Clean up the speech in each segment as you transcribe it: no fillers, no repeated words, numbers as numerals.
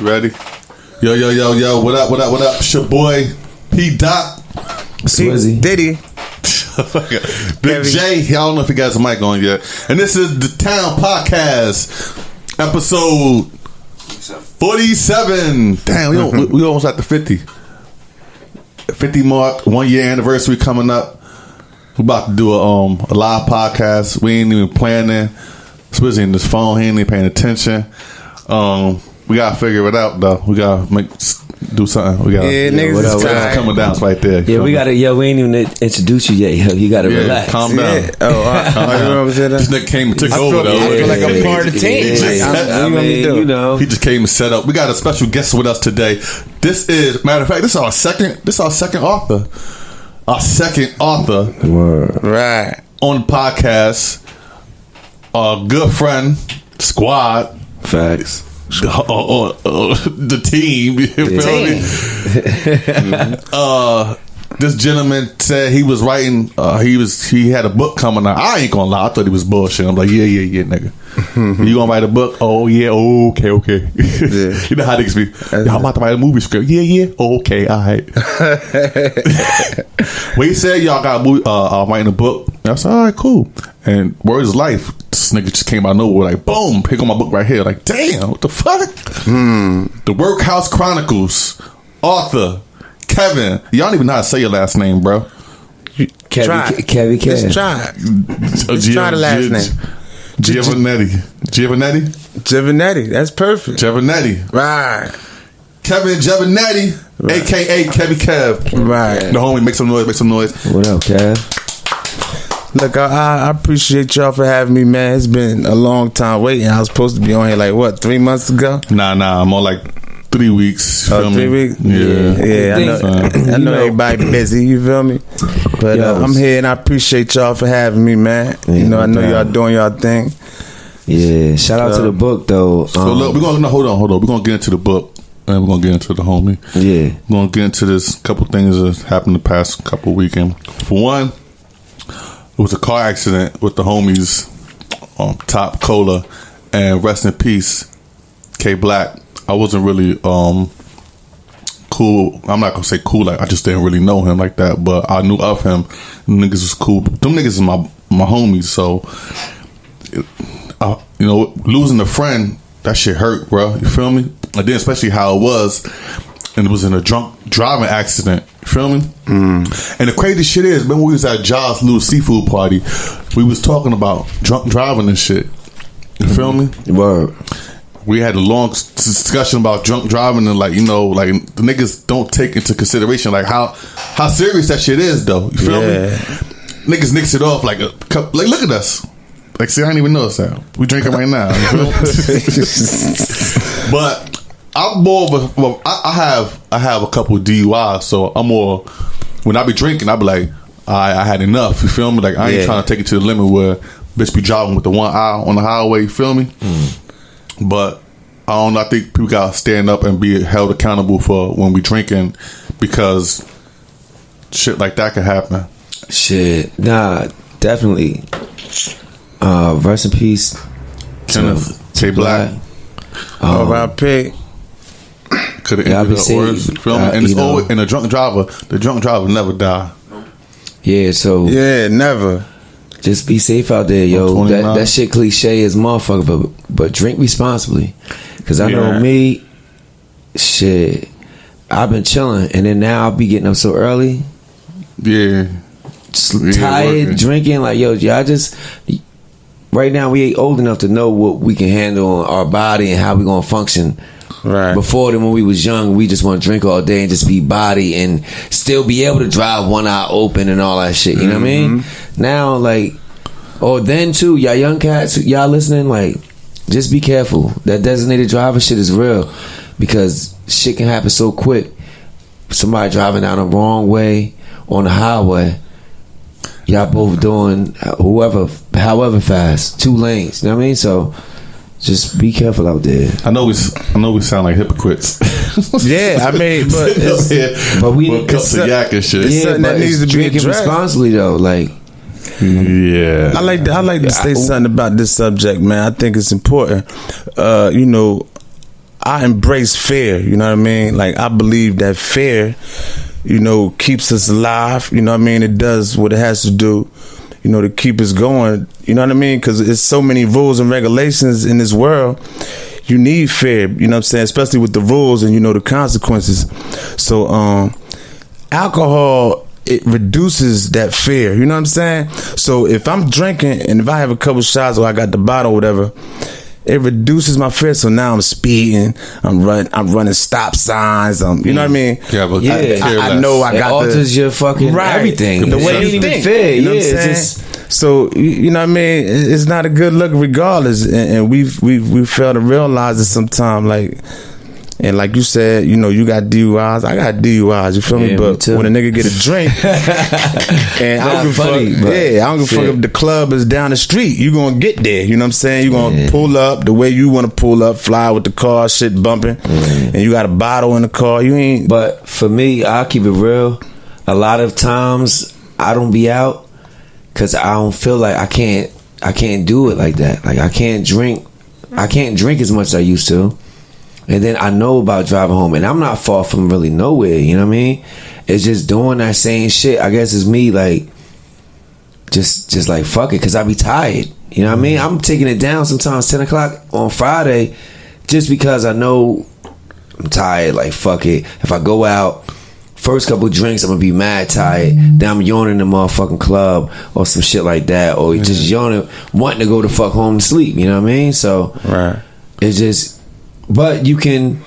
Ready? Yo. What up? It's your boy, P. Dot. Swizzy. Diddy. Big J. I don't know if he got his mic on yet. And this is the Town Podcast, episode 47. Damn, we almost at the 50 mark. 1 year anniversary coming up. We're about to do a live podcast. We ain't even planning. Swizzy in his phone. He ain't even paying attention. We gotta figure it out though. We gotta do something. We gotta. Yeah, niggas is tired. Coming down, it's right there. Yeah, we gotta. Yo, we ain't even introduce you yet. You gotta relax. Calm down. Yeah. Calm down. This nigga came and took over though. I feel like I'm part of the team. You know. He just came and set up. We got a special guest with us today. This is, matter of fact, this is our second author. Our second author. Word. Right. On the podcast. Our good friend, squad. Facts. The team. You feel me? This gentleman said he was writing. He had a book coming out. I ain't gonna lie. I thought he was bullshit. I'm like, yeah, nigga. You gonna write a book? Oh yeah. Oh, okay. Yeah. You know how niggas be. I'm about to write a movie script. Yeah. Okay. All right. Well, he said y'all got a movie, writing a book. I said, all right, cool. And words of life. This nigga just came out of nowhere, like boom, pick on my book right here. Like, damn, what the fuck? The Workhouse Chronicles, author Kevin. Y'all don't even know how to say your last name, bro. Kevy. Just try. Just try the last name. Giovannetti. That's perfect. Giovannetti. Right. Kevin Giovannetti, right. AKA Kevy Kev. Right. The homie, make some noise. What up, Kev? Look, I appreciate y'all for having me, man. It's been a long time waiting. I was supposed to be on here like, what, 3 months ago? Nah, more like 3 weeks. Oh, 3 weeks? Yeah. I know everybody busy, you feel me? But I'm here and I appreciate y'all for having me, man. Yeah, I know y'all doing y'all thing. Yeah, shout out to the book, though. So look, hold on. We're going to get into the book. And we're going to get into the homie. Yeah. We're going to get into this couple things that happened the past couple weekends. For one, it was a car accident with the homies, Top Cola, and rest in peace, K Black. I wasn't really cool. I'm not gonna say cool. Like, I just didn't really know him like that, but I knew of him. Them niggas was cool. Them niggas is my homies. So, losing a friend, that shit hurt, bro. You feel me? And then especially how it was, and it was in a drunk driving accident. You feel me? And the crazy shit is, remember we was at John's little seafood party, we was talking about drunk driving and shit. You feel me? Word. We had a long discussion about drunk driving and like the niggas don't take into consideration like how serious that shit is though. You feel me? Niggas nicks it off like look at us. Like, see, I didn't even notice that. We drinking right now. You feel me? But I'm more of a, I have a couple of DUIs, so I'm more, when I be drinking, I be like, I had enough, you feel me? Like, I ain't trying to take it to the limit where bitch be driving with the one eye on the highway, you feel me? But I don't know, I think people gotta stand up and be held accountable for when we drinking, because shit like that could happen. Shit, nah, definitely. Rest in peace, Kenneth K Black. R.I.P. Could have ended up worse. You feel me? And it's always, and the drunk driver never die. Yeah, so never. Just be safe out there, yo. That shit cliche as motherfucker, but drink responsibly. Cause I know me, shit, I've been chilling, and then now I'll be getting up so early. Yeah. Tired, drinking, like, yo, I just, right now we ain't old enough to know what we can handle on our body and how we gonna function. Right. Before then, when we was young, we just want to drink all day and just be body and still be able to drive one eye open and all that shit. You know what I mean? Now, like, or then too, y'all young cats, y'all listening, like, just be careful. That designated driver shit is real, because shit can happen so quick. Somebody driving down the wrong way on the highway, y'all both doing however fast, 2 lanes. You know what I mean? So just be careful out there. I know we sound like hypocrites. Yeah, I mean, but we cups of yak and shit. It's something that needs to be addressed responsibly though. Like, yeah, I like to say something about this subject, man. I think it's important. I embrace fear. You know what I mean? Like, I believe that fear, keeps us alive. You know what I mean? It does what it has to do, to keep us going. You know what I mean? Because it's so many rules and regulations in this world. You need fear, you know what I'm saying? Especially with the rules and, the consequences. So, alcohol, it reduces that fear, you know what I'm saying? So if I'm drinking and if I have a couple shots or I got the bottle or whatever, it reduces my fear. So now I'm speeding, I'm running stop signs, you know what I mean? Yeah, but I know I got alters your fucking everything. The way you think. Fear, you know what I'm saying? So, you know what I mean? It's not a good look regardless. And we fail to realize it sometimes. And like you said, you got DUIs. I got DUIs, you feel me? But when a nigga get a drink, and I don't give a fuck if the club is down the street. You gonna get there, you know what I'm saying? You gonna pull up the way you want to pull up, fly with the car, shit bumping, and you got a bottle in the car. You ain't. But for me, I'll keep it real. A lot of times I don't be out because I don't feel like I can't do it like that. Like I can't drink as much as I used to. And then I know about driving home, and I'm not far from really nowhere, you know what I mean? It's just doing that same shit. I guess it's me, like, just like, fuck it, because I be tired, you know what I mean? I'm taking it down sometimes 10 o'clock on Friday just because I know I'm tired, like, fuck it. If I go out, first couple drinks, I'm going to be mad tired. Then I'm yawning in the motherfucking club or some shit like that, or just yawning, wanting to go the fuck home to sleep, you know what I mean? So, it's just... But you can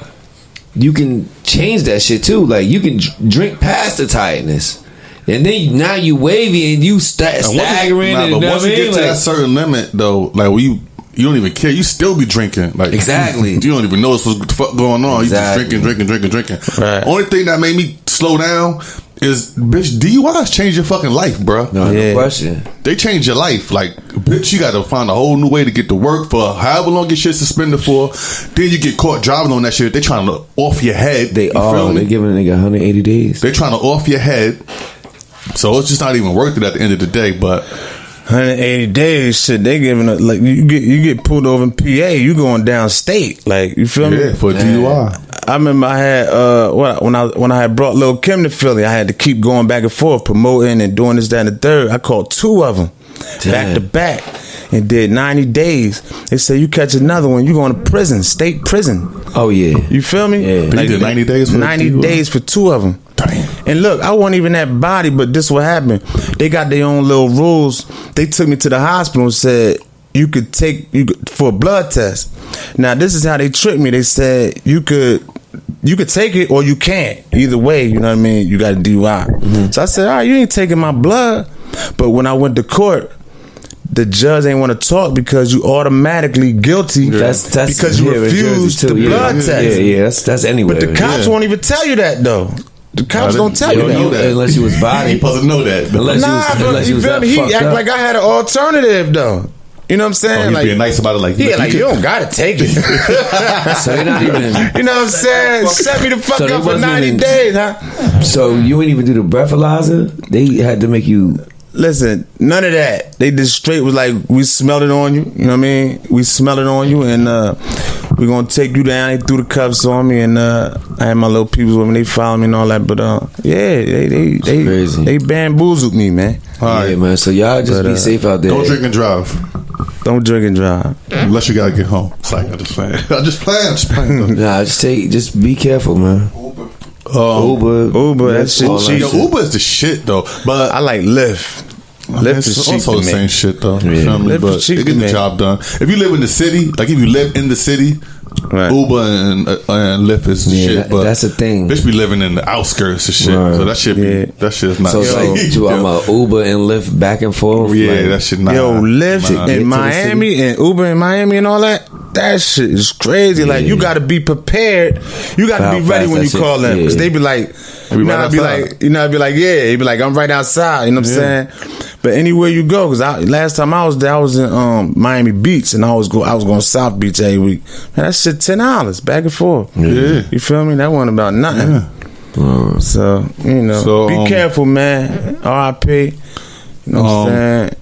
change that shit too. Like you can drink past the tiredness, and then now you wavy and you staggering. But once you get to that certain limit, though, like you don't even care. You still be drinking. Like exactly. You don't even know what's the fuck going on. Exactly. You just drinking. Right. Only thing that made me slow down is, bitch, DUIs change your fucking life, bro. No question. They change your life. Like, bitch, you got to find a whole new way to get to work for however long your shit's suspended for. Then you get caught driving on that shit. They trying to off your head. They are. They giving a nigga 180 days. They trying to off your head. So it's just not even worth it at the end of the day. But 180 days, shit. They giving a, like you get pulled over in PA. You going downstate. Like you feel me? Yeah, for a DUI. I remember I had when I had brought Lil Kim to Philly, I had to keep going back and forth promoting and doing this, that, and the third. I called 2 of them back to back and did 90 days. They said you catch another one, you going to prison, state prison. Oh yeah, you feel me? Yeah. Like, did 90 days for 90 days for 2 of them. Damn. And look, I wasn't even that body, but this what happened. They got their own little rules. They took me to the hospital and said you could for a blood test. Now this is how they tricked me. They said you could take it or you can't. Either way, you know what I mean? You got a DUI. Mm-hmm. So I said, all right, you ain't taking my blood. But when I went to court, the judge ain't want to talk because you automatically guilty. That's because you refused the blood test. Yeah, that's anyway. But the cops won't even tell you that though. The cops don't tell you that. Unless you was body. You supposed to know that. Unless you was that he act like I had an alternative though. You know what I'm saying? Like being nice about it, like you don't gotta take it. So you're not even. You know what I'm saying? Set me the fuck up for 90 days, huh? So you ain't even do the breathalyzer? They had to make you. Listen, none of that. They just straight was like, we smelled it on you. You know what I mean? We smelled it on you, and we're gonna take you down. They threw the cuffs on me, and I had my little people with me. They followed me and all that. But they bamboozled me, man. All right, man. So y'all just be safe out there. Don't drink and drive. Don't drink and drive unless you gotta get home. It's like I'm just playing. Nah, just be careful, man. Uber, that shit. Uber is the shit though. But I like Lyft. Lyft is also the same shit though. Yeah. But it get the job done. If you live in the city, like if you live in the city, right. Uber and Lyft is shit. But that's the thing. Bitch be living in the outskirts of shit. Right. So that shit is not. So I'm a Uber and Lyft back and forth. Yeah, like, that shit not. Yo, Lyft in Miami and Uber in Miami and all that. That shit is crazy. Yeah. Like you got to be prepared. You got to be ready when you call them because they be like, I'd be like, yeah, he'd be like, I'm right outside. You know what I'm saying? But anywhere you go, because last time I was there, I was in Miami Beach, and I was going South Beach every week. Man, that shit $10 back and forth. Yeah, you feel me? That wasn't about nothing. Yeah. So be careful, man. R.I.P. You know what I'm saying?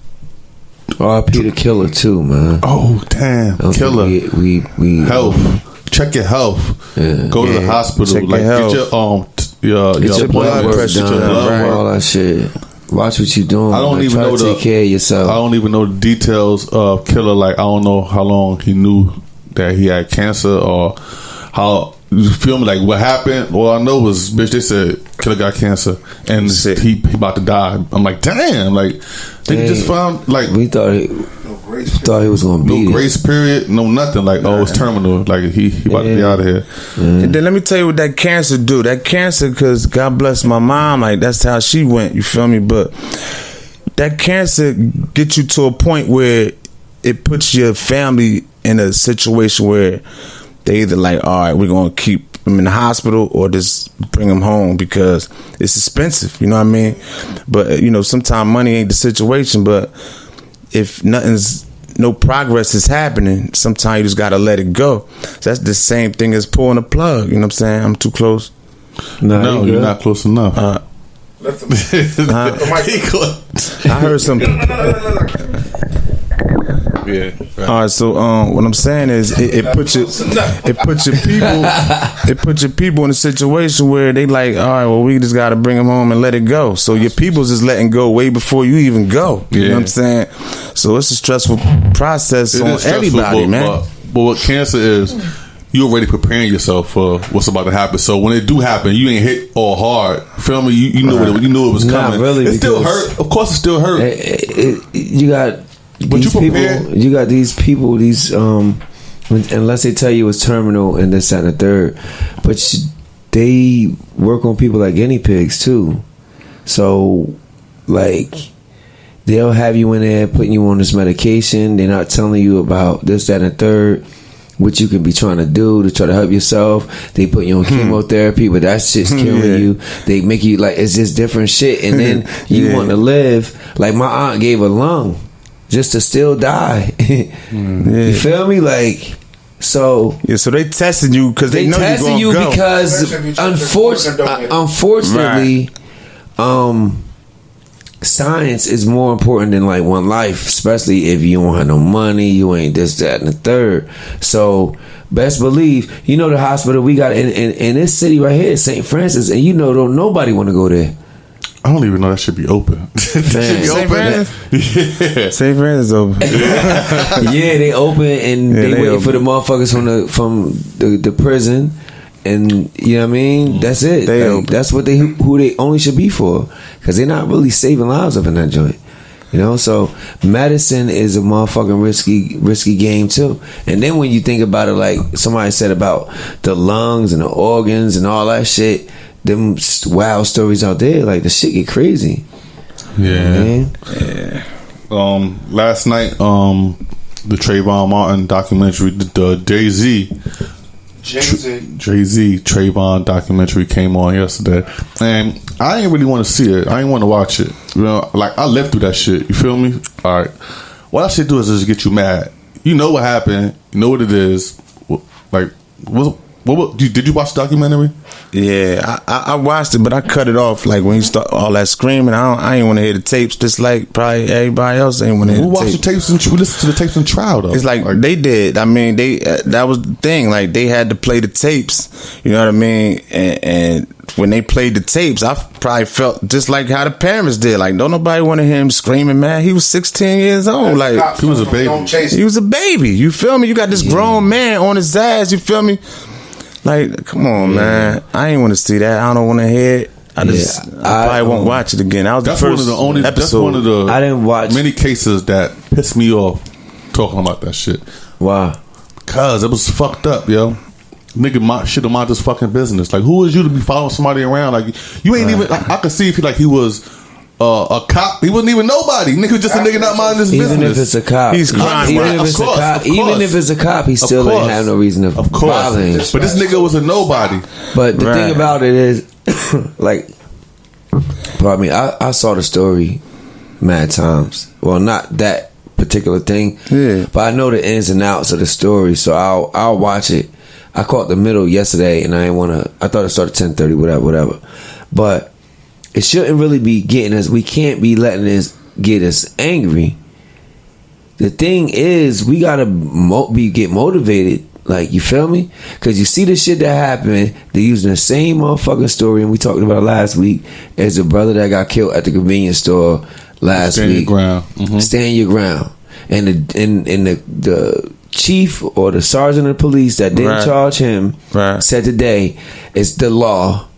R.I.P. the killer too, man. Oh damn, killer. We health. Check your health. Yeah. Go to the hospital. Check like your get your blood blood pressure pressure, done, all that shit. Watch what you doing. I don't even try know to take care of yourself. I don't even know the details of killer. Like I don't know how long he knew that he had cancer or how. You feel me? Like what happened? All I know was, bitch, they said killer got cancer and he about to die. I'm like, damn, like they just found like we thought he was gonna be no grace period, no nothing. Like it's terminal. Like he about to be out of here. And then let me tell you what that cancer do. That cancer, because God bless my mom, like that's how she went. You feel me? But that cancer gets you to a point where it puts your family in a situation where they either like, all right, we're gonna keep him in the hospital or just bring him home because it's expensive. You know what I mean? But sometimes money ain't the situation. But if no progress is happening, sometimes you just gotta let it go. So that's the same thing as pulling a plug. You know what I'm saying? I'm too close. No, you're not close enough. I heard something. Yeah. Right. All right. So what I'm saying is, it puts your people in a situation where they like, all right, well, we just got to bring them home and let it go. So your people's just letting go way before you even go. You know what I'm saying? So it's a stressful process on everybody, man. But what cancer is, you're already preparing yourself for what's about to happen. So when it do happen, you ain't hit all hard. Feel me? You knew you knew it was coming. Really, it still hurt. Of course, it still hurt. You got. But these people, you got these people, unless they tell you it's terminal and this, that, and the third, but they work on people like guinea pigs too. So, like, they'll have you in there putting you on this medication. They're not telling you about this, that, and the third, what you can be trying to do to try to help yourself. They put you on chemotherapy, but that shit's killing you. They make you like, it's just different shit, and then you want to live. Like, my aunt gave a lung just to still die. You feel me? Like, so they testing you because they know testing you go. Because unfortunately, science is more important than like one life, especially if you don't have no money, you ain't this, that, and the third. So best believe, the hospital we got in this city right here, St. Francis, and don't nobody want to go there. I don't even know that should be open. St. Francis? Yeah. St. Francis open. Yeah, they open and they waiting for the motherfuckers from the prison, and you know what I mean. That's it. That's what who they only should be for, because they're not really saving lives up in that joint. So medicine is a motherfucking risky game too. And then when you think about it, like somebody said about the lungs and the organs and all that shit. Them wild stories out there, like the shit get crazy. Yeah. Last night, the Trayvon Martin documentary, the Jay-Z Trayvon documentary came on yesterday, and I didn't really want to see it. I didn't want to watch it. Like I lived through that shit. You feel me? All right. What that shit do is just get you mad. You know what happened. You know what it is. Like did you watch the documentary? Yeah, I watched it, but I cut it off. Like when you start all that screaming, I ain't want to hear the tapes. Just like probably everybody else ain't want to hear the tapes. Who watched the tapes? We listened to the tapes in trial though. It's like they did. I mean, that was the thing. Like they had to play the tapes. You know what I mean? And when they played the tapes, I probably felt just like how the parents did. Like don't nobody want to hear him screaming, man. He was 16 years old. Like he was a baby. He was a baby. You feel me? You got this grown man on his ass. You feel me? Like, come on, man. I ain't want to see that. I don't want to hear it. I probably won't watch it again. That was the first episode. That's one of the I didn't watch many cases that pissed me off talking about that shit. Why? Cause it was fucked up, yo. Nigga, should have mind his fucking business. Like, who is you to be following somebody around? Like, you ain't even. I could see if he was a cop. He wasn't even nobody. Nigga, just a nigga not minding his business. Even if it's a cop, he's crying. Even if it's a cop, he still ain't have no reason to bother him. But this nigga was a nobody. But the thing about it is, like, pardon me, I saw the story mad times. Well, not that particular thing, but I know the ins and outs of the story, so I'll watch it. I caught the middle yesterday, and I thought it started 10:30, whatever. But it shouldn't really be getting us. We can't be letting this get us angry. the thing is, we gotta get motivated. Like, you feel me? Because you see the shit that happened. They're using the same motherfucking story, and we talked about it last week, as the brother that got killed at the convenience store last week. Stand your ground. Mm-hmm. Stand your ground. And the chief or the sergeant of police that didn't charge him said today, it's the law.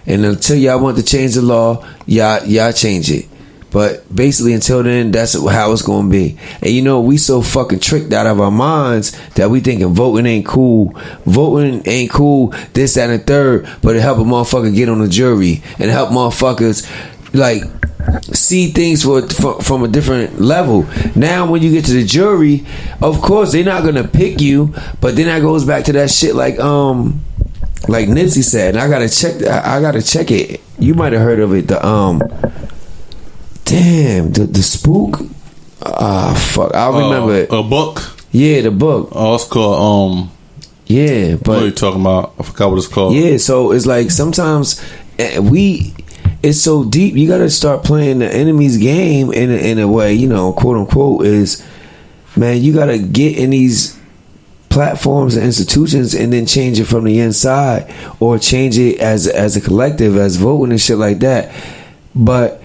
And until y'all want to change the law, y'all change it. But basically, until then, that's how it's gonna be. And you know, we so fucking tricked out of our minds that we thinking voting ain't cool. Voting ain't cool, this, that, and the third. But it help a motherfucker get on the jury and help motherfuckers like see things from a different level. Now, when you get to the jury, of course they're not gonna pick you. But then that goes back to that shit like Nipsey said. And I gotta check it. You might have heard of it. The spook. Fuck. I remember it. A book. Yeah, the book. Oh, it's called. Yeah, but what are you talking about? I forgot what it's called. Yeah, so it's like sometimes it's so deep. You got to start playing the enemy's game in a way, you know, quote unquote. Is, man, you got to get in these platforms and institutions and then change it from the inside, or change it as a collective, as voting and shit like that. But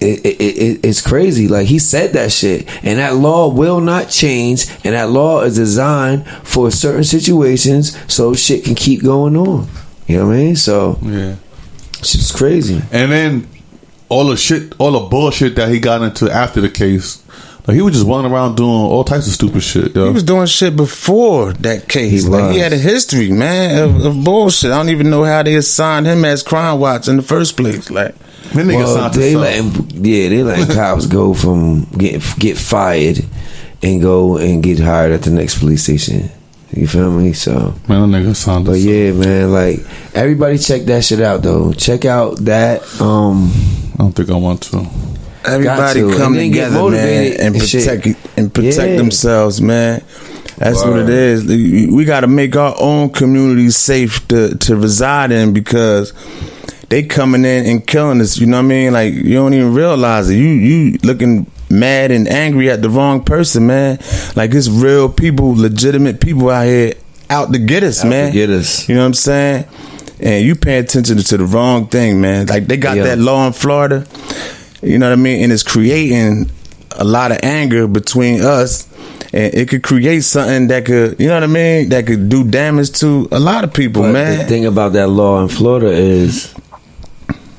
it's crazy. Like, he said that shit, and that law will not change, and that law is designed for certain situations so shit can keep going on. You know what I mean? So yeah, shit's crazy. And then all the bullshit that he got into after the case, like, he was just running around doing all types of stupid shit, yo. He was doing shit before that case. He had a history, man, of bullshit. I don't even know how they assigned him as crime watch in the first place. Like, they let cops go from get fired and go and get hired at the next police station. You feel me? So, man, that nigga signed. But yeah, man, like, everybody check that shit out though. Check out that. I don't think I want to. Everybody come together, man, and protect themselves, man. That's what it is. We got to make our own communities safe to reside in, because they coming in and killing us. You know what I mean? Like, you don't even realize it. You looking mad and angry at the wrong person, man. Like, it's real people, legitimate people out here out to get us, man. To get us. You know what I'm saying? And you paying attention to the wrong thing, man. Like, they got that law in Florida. You know what I mean? And it's creating a lot of anger between us, and it could create something that could, you know what I mean, that could do damage to a lot of people, man. The thing about that law in Florida is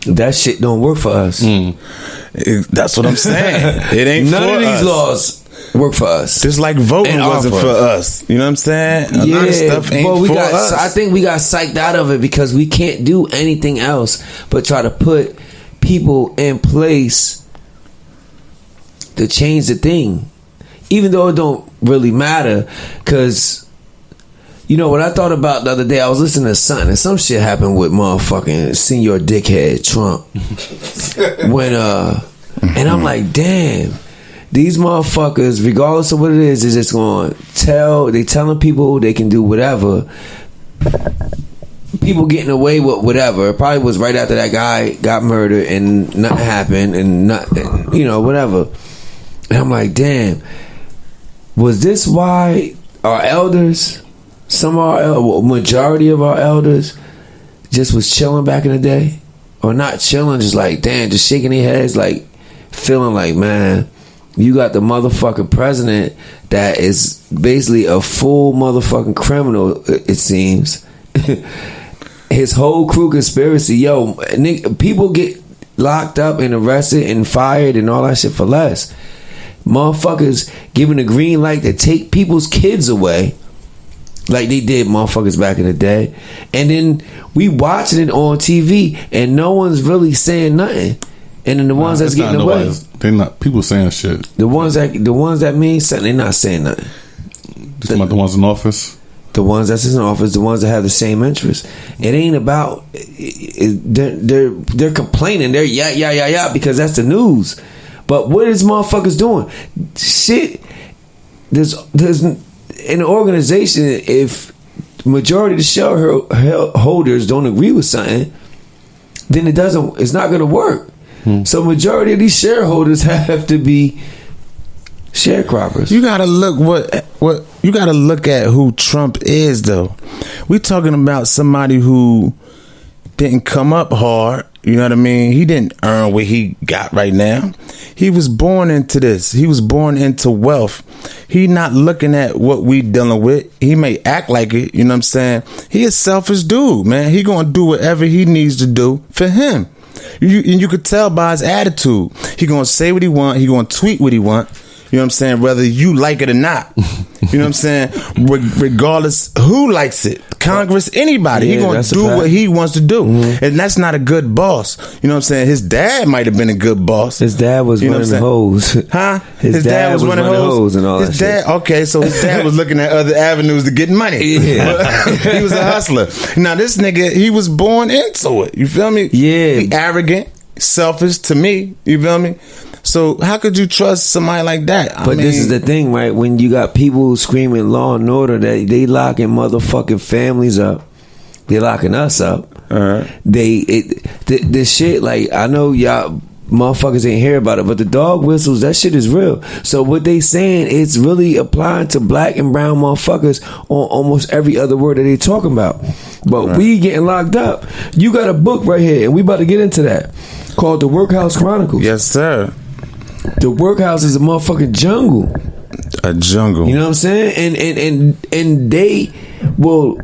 that shit don't work for us. That's what I'm saying. It ain't none for of these us. laws work for us. Just like voting wasn't for us. You know what I'm saying? A lot of stuff ain't for us. I think we got psyched out of it because we can't do anything else but try to put people in place to change the thing, even though it don't really matter. Because, you know what I thought about the other day? I was listening to something, and some shit happened with motherfucking senior dickhead Trump. And I'm like, damn, these motherfuckers, regardless of what it is just going to they telling people they can do whatever. People getting away with whatever. It probably was right after that guy got murdered and nothing happened and nothing, you know, whatever. And I'm like, damn, was this why our elders, majority of our elders, just was chilling back in the day? Or not chilling, just like, damn, just shaking their heads, like, feeling like, man, you got the motherfucking president that is basically a full motherfucking criminal, it seems. His whole crew conspiracy, yo, people get locked up and arrested and fired and all that shit for less. Motherfuckers giving the green light to take people's kids away, like they did motherfuckers back in the day, and then we watching it on TV and no one's really saying nothing. And then the ones that's getting away, they're not people saying shit. The ones that mean something, they're not saying nothing. Just about the ones in office. The ones that's in office, the ones that have the same interests. It ain't about. They're complaining. They're yeah because that's the news. But what is motherfuckers doing? Shit. There's in an organization, if majority of the shareholders don't agree with something, then it's not going to work. So majority of these shareholders have to be sharecroppers. You gotta look what you gotta look at who Trump is though. We talking about somebody who didn't come up hard. You know what I mean? He didn't earn what he got right now. He was born into this. He was born into wealth. He not looking at what we dealing with. He may act like it. You know what I'm saying? He a selfish dude, man. He gonna do whatever he needs to do for him. You could tell by his attitude. He gonna say what he want. He gonna tweet what he want. You know what I'm saying? Whether you like it or not. You know what I'm saying? Regardless who likes it. Congress, anybody. He gonna do what he wants to do. Mm-hmm. And that's not a good boss. You know what I'm saying? His dad might have been a good boss. His dad was running the hose. Huh? His dad was running hose and all his that dad, shit. Okay, so his dad was looking at other avenues to get money. Yeah. He was a hustler. Now this nigga, he was born into it. You feel me? Yeah. He arrogant, selfish to me. You feel me? So how could you trust somebody like that? But this is the thing, right? When you got people screaming law and order, that they locking motherfucking families up, they locking us up. The shit, like, I know y'all motherfuckers ain't hear about it, but the dog whistles, that shit is real. So what they saying, it's really applying to black and brown motherfuckers on almost every other word that they talking about. But we getting locked up. You got a book right here, and we about to get into that, called The Workhouse Chronicles. Yes, sir. The workhouse is a motherfucking jungle. A jungle. You know what I'm saying? And they, well,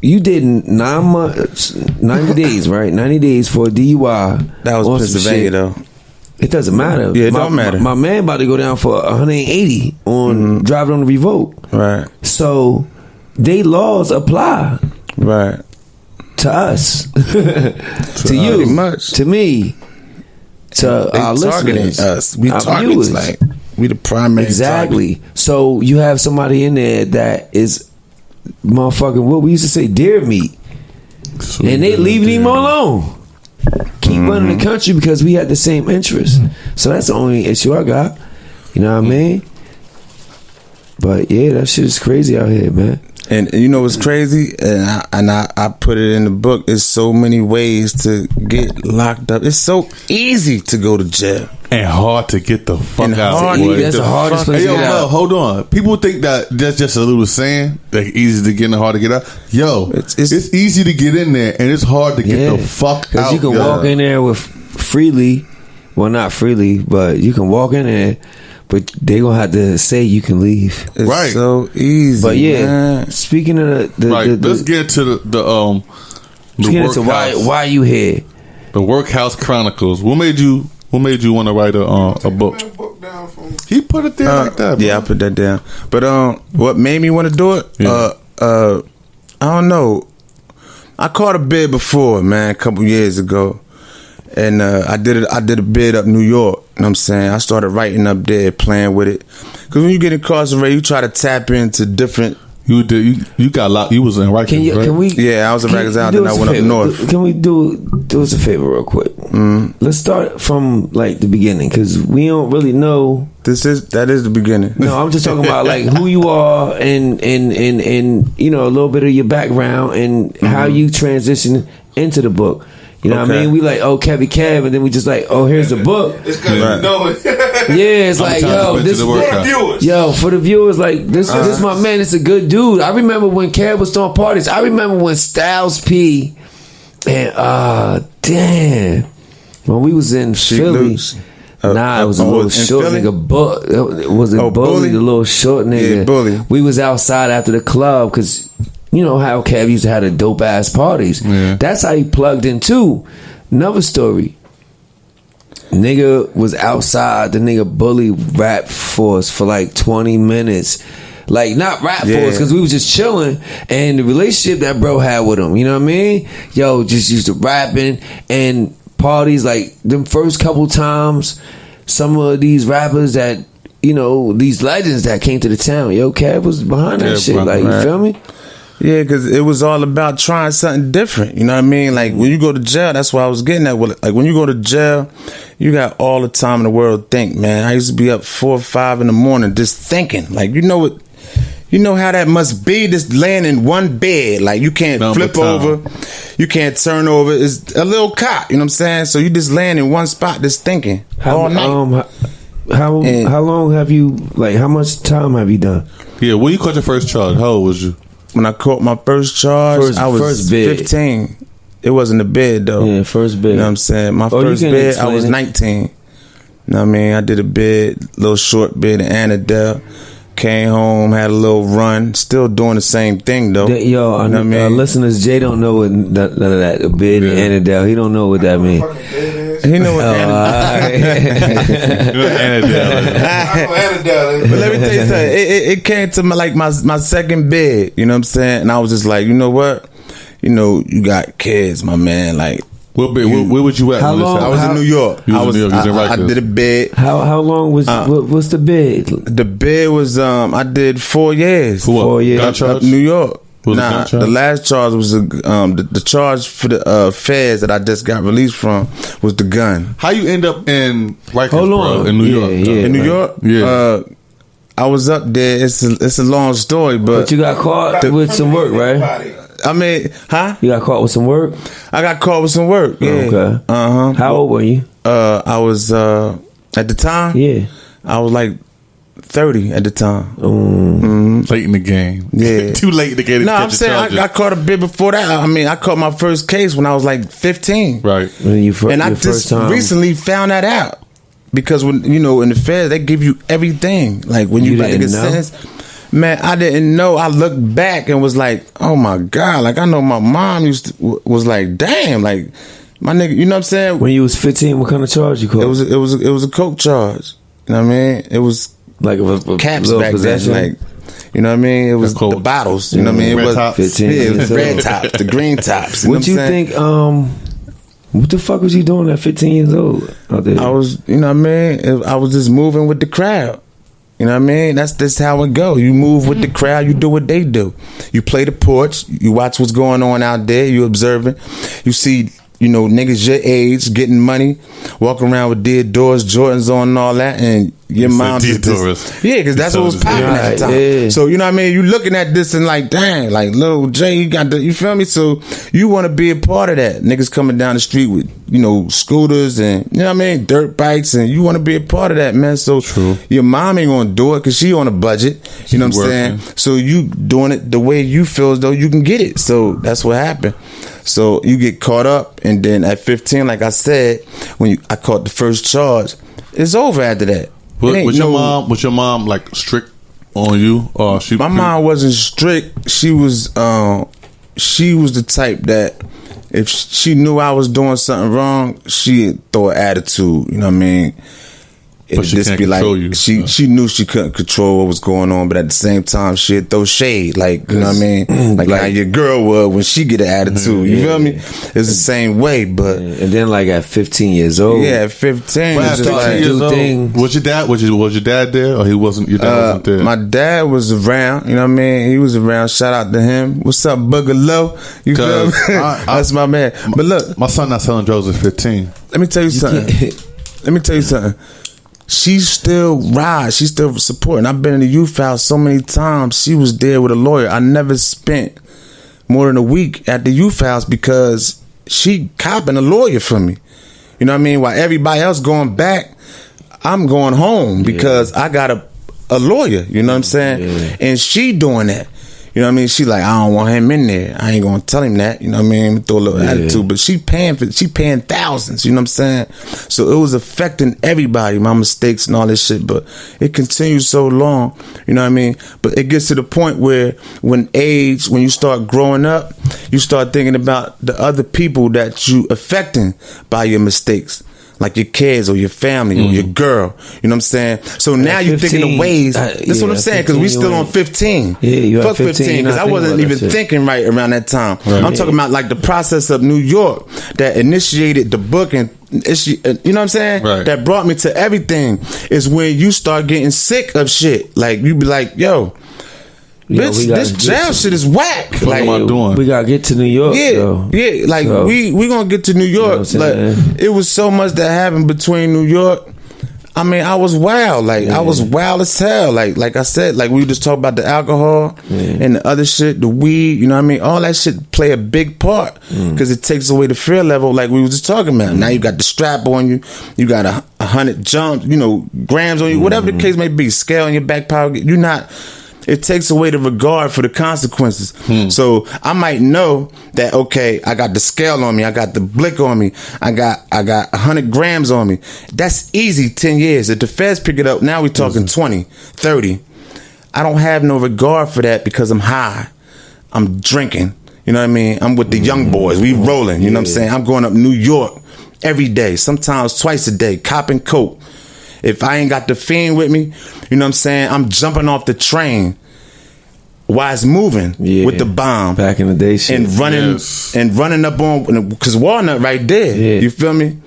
you did 9 months, 90 days, right? 90 days for a DUI. That was Pennsylvania, though. It doesn't matter. Yeah, it don't matter. My man about to go down for 180 on driving on the revoke. Right. So they laws apply. Right. To us. To you. Much. To me. To they our listeners. Us. We our targets, viewers. like, we the primary exactly. target. So you have somebody in there that is motherfucking, what we used to say, deer meat. So and they leaving him alone. Keep running the country because we had the same interests. So that's the only issue I got. You know what I mean? But yeah, that shit is crazy out here, man. And you know what's crazy? And I put it in the book. There's so many ways to get locked up. It's so easy to go to jail. And hard to get the fuck out. That's the hardest place to get out. No, hold on. People think that that's just a little saying, like easy to get in and hard to get out. Yo, it's easy to get in there and it's hard to get the fuck out. Because you can walk in there with freely. Well, not freely, but you can walk in there. But they gonna have to say you can leave. It's right. So easy. But yeah, man. Speaking of the let's get to the why you here. The Workhouse Chronicles. What made you want to write a book? He put it there like that. Bro. Yeah, I put that down. But what made me want to do it? Yeah. I don't know. I caught a bid before, man, a couple years ago. And I did a bid up New York. You know what I'm saying? I started writing up there, playing with it. Because when you get incarcerated, you try to tap into different. You got locked. You was in Rikers, right? Can we? Yeah, I was in Rikers out. Then I went up north. Can we do us a favor real quick? Let's start from like the beginning because we don't really know. That is the beginning. No, I'm just talking about like who you are and you know a little bit of your background and how you transition into the book. You know what I mean? We like, Kevy Kev, and then we just like, here's the book. It's because you know it. Yeah, it's like, this for the viewers. Yo, for the viewers, like this my man. It's a good dude. I remember when Kev was throwing parties. I remember when Styles P and damn, when we was in Philly. It was a little short nigga. Was it Bully? The little short nigga. Yeah, Bully. We was outside after the club because. You know how Kev used to have the dope ass parties. Yeah. That's how he plugged in too. Another story. Nigga was outside. The nigga Bully rapped for us for like 20 minutes. Like not rap for us because we was just chilling. And the relationship that bro had with him, you know what I mean? Yo, just used to rapping and parties like them first couple times. Some of these rappers that you know these legends that came to the town. Yo, Kev was behind that shit. Like you feel me? Yeah, because it was all about trying something different. You know what I mean? Like, when you go to jail, that's what I was getting at. Like, when you go to jail, you got all the time in the world to think, man. I used to be up 4 or 5 in the morning just thinking. Like, you know how that must be, just laying in one bed. Like, you can't flip over. You can't turn over. It's a little cot, you know what I'm saying? So you just laying in one spot just thinking all night. How long have you, like, how much time have you done? Yeah, when you caught your first charge, how old was you? When I caught my first charge, I was 15. It wasn't a bid though. Yeah, first bid. You know what I'm saying? My first bid, I was 19. You know what I mean? I did a bid, little short bid in Annandale. Came home, had a little run. Still doing the same thing though. Yo, you know what I mean? Listeners, Jay don't know what none of that. A bid in Annandale. He don't know what that means. He know what Annandale. But let me tell you something. It came to my second bid. You know what I'm saying? And I was just like, you know what? You know, you got kids, my man. Like, where was you at? I was in New York. I did a bid. How long was what's the bid? The bid was I did 4 years. 4 years. Up New York. Nah, the last charge was the charge for the feds that I just got released from was the gun. How you end up in Rikers, bro, in New York? In New York? Yeah. I was up there. It's a long story, but you got caught with some work, right? I mean, huh? You got caught with some work? I got caught with some work. Yeah. Okay. How old were you? I was at the time. Yeah. I was like 30 at the time. Late in the game. Yeah. Too late to get it. No, I'm saying I caught a bit before that. I mean, I caught my first case when I was like 15. Right. And I just recently found that out. Because when in the feds, they give you everything. Like when you like get sentenced. Man, I didn't know. I looked back and was like, oh my God. Like I know my mom was like, damn, like my nigga, you know what I'm saying? When you was 15, what kind of charge you caught? It was a coke charge. You know what I mean? It was like a caps back possession. then. Like, you know what I mean? It was the bottles. You know what I mean? It was 15. Yeah, it was red tops, the green tops. What you think? What the fuck was you doing at 15 years old out there? I was, you know what I mean? I was just moving with the crowd. You know what I mean? That's how it go. You move with the crowd. You do what they do. You play the porch. You watch what's going on out there. You observing. You see, niggas your age getting money, walking around with dead doors, Jordans on and all that, and your mom's just, because that's what was popping at the time. Yeah. So you know what I mean? You looking at this and like, dang, like Lil J, you feel me? So you want to be a part of that. Niggas coming down the street with scooters and you know what I mean, dirt bikes, and you want to be a part of that, man. So true. Your mom ain't gonna do it because she on a budget. You know what I'm saying? So you doing it the way you feel as though you can get it. So that's what happened. So you get caught up, and then at 15, like I said, when I caught the first charge, it's over after that. Was your mom like strict on you, or my mom wasn't strict. She was the type that if she knew I was doing something wrong, she'd throw an attitude. You know what I mean? But she can't control you. She knew she couldn't control what was going on, but at the same time, she'd throw shade. Like, you know what I mean? Like how your girl would when she get an attitude. You feel me? It's the same way, but and then like at 15 years old. Yeah, at 15. Well, at 15 years old. Was your dad there, or he wasn't? Your dad wasn't there. My dad was around. You know what I mean? He was around. Shout out to him. What's up, Boogaloo? You feel me? That's my man. But look, my son not selling drugs at 15. Let me tell you something. She still rides. She still supporting. I've been in the youth house so many times. She was there with a lawyer. I never spent more than a week at the youth house because she copping a lawyer for me. You know what I mean? While everybody else going back, I'm going home because I got a lawyer. You know what I'm saying? Yeah. And she doing that. You know what I mean? She like, I don't want him in there. I ain't gonna tell him that. You know what I mean? Throw a little attitude, but she paying thousands. You know what I'm saying? So it was affecting everybody, my mistakes and all this shit. But it continues so long. You know what I mean? But it gets to the point where when you start growing up, you start thinking about the other people that you affecting by your mistakes. Like your kids or your family or your girl. You know what I'm saying? So now you're thinking of ways. That's what I'm saying, because we still on 15. Yeah, you fuck 15, because I wasn't even thinking right around that time. Right. I'm talking about like the process of New York that initiated the book and you know what I'm saying? Right. That brought me to everything is when you start getting sick of shit. Like you be like, yo, bitch, this jail shit is whack. What am I doing? We gotta get to New York. Yeah. Like we gonna get to New York. You know like it was so much that happened between New York. I mean, I was wild. Like, I was wild as hell. Like I said, like we just talked about the alcohol and the other shit, the weed, you know what I mean? All that shit play a big part because it takes away the fear level like we was just talking about. Now you got the strap on you. You got 100 jumps, you know, grams on you, whatever the case may be, scale in your back pocket. You're not... It takes away the regard for the consequences. So I might know that, okay, I got the scale on me, I got the blick on me, I got 100 grams on me. That's easy, 10 years. If the feds pick it up, now we talking 20, 30. I don't have no regard for that because I'm high. I'm drinking. You know what I mean? I'm with the young boys. We rolling. You know what I'm saying? I'm going up New York every day, sometimes twice a day, copping coke. If I ain't got the fiend with me, you know what I'm saying, I'm jumping off the train while it's moving with the bomb. Back in the day shit. And running up on, because Walnut right there. Yeah. You feel me?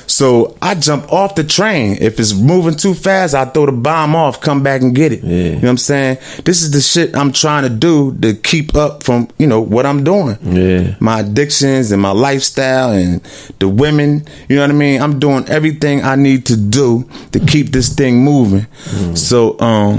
So I jump off the train. If it's moving too fast, I throw the bomb off, come back and get it. Yeah. You know what I'm saying? This is the shit I'm trying to do to keep up from, you know, what I'm doing. Yeah. My addictions and my lifestyle and the women, you know what I mean? I'm doing everything I need to do to keep this thing moving. So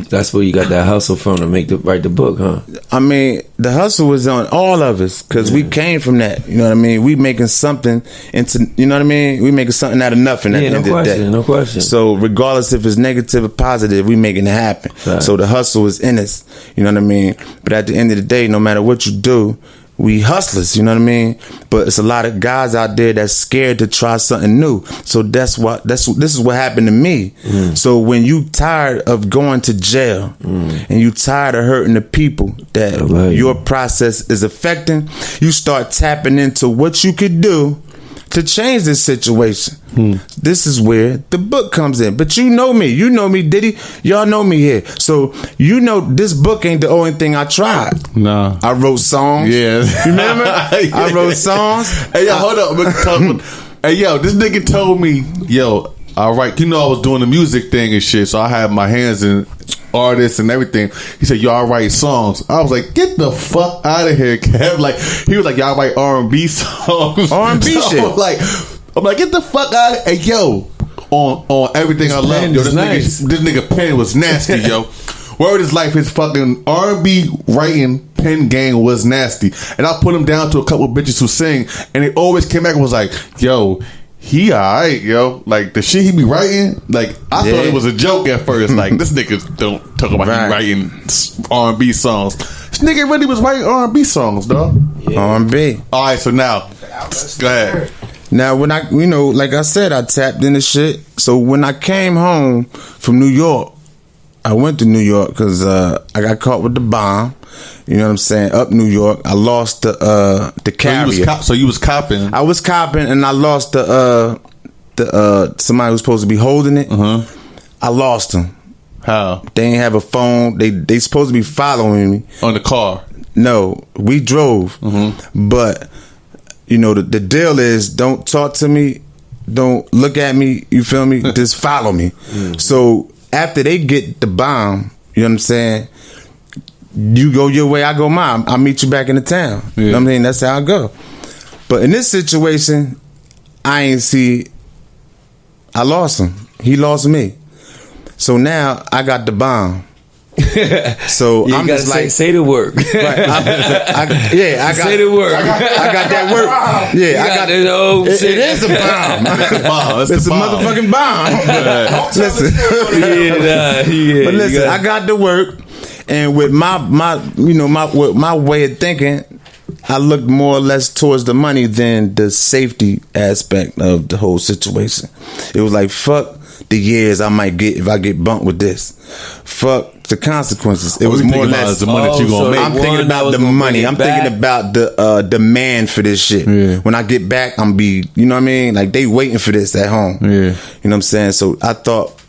that's where you got that hustle from to write the book, huh? I mean, the hustle was on all of us because we came from that. You know what I mean? We making something into, you know what I mean? We making something out of nothing at the end of the day. No question. So regardless if it's negative or positive, we making it happen. Right. So the hustle is in us. You know what I mean? But at the end of the day, no matter what you do, we hustlers, you know what I mean? But it's a lot of guys out there that's scared to try something new. So this is what happened to me. So when you tired of going to jail and you tired of hurting the people that your process is affecting, you start tapping into what you could do to change this situation. This is where the book comes in. But you know me, Diddy. Y'all know me here. So you know this book ain't the only thing I tried. No. I wrote songs. Yeah. You remember? I wrote songs. Hey, yo, hold up. Hey, yo, this nigga told me, yo, all right, you know I was doing the music thing and shit, so I had my hands in artists and everything. He said, y'all write songs. I was like, get the fuck out of here, Kev. Like, he was like, y'all write R&B songs. R&B so shit. I'm like, get the fuck out of here. Hey, yo, on everything I love. Yo, this nigga pen was nasty, yo. Word is life, his fucking R&B writing pen game was nasty. And I put him down to a couple bitches who sing, and they always came back and was like, yo, he alright, yo. Like, the shit he be writing, like, I thought it was a joke at first. Like, this nigga don't talk about he writing R&B songs. This nigga really was writing R&B songs, dog. Yeah. R&B. Alright, so now, go ahead. Now, when I, you know, like I said, I tapped into shit. So when I came home from New York, I went to New York because I got caught with the bomb. You know what I'm saying? Up New York, I lost the carrier. So you was copping. I was copping, and I lost the somebody who was supposed to be holding it. I lost him. How? They ain't have a phone. They supposed to be following me on the car. No, we drove, but you know the deal is don't talk to me, don't look at me. You feel me? Just follow me. So after they get the bomb, you know what I'm saying? You go your way, I go mine. I'll meet you back in the town. Yeah. You know what I mean? That's how I go. But in this situation, I lost him. He lost me. So now I got the bomb. So I'm just like, say the word. Right, I got say the word. I got that word. Yeah, I got it. It is a bomb. It's a motherfucking bomb. Listen, but listen, I got the work, and with my way of thinking, I looked more or less towards the money than the safety aspect of the whole situation. It was like, fuck the years I might get if I get bumped with this. Fuck the consequences. It was more or less the money that you gonna make. I'm thinking about the money. I'm thinking about the demand for this shit. Yeah. When I get back, I'm be, you know what I mean? Like, they waiting for this at home. Yeah. You know what I'm saying? So I thought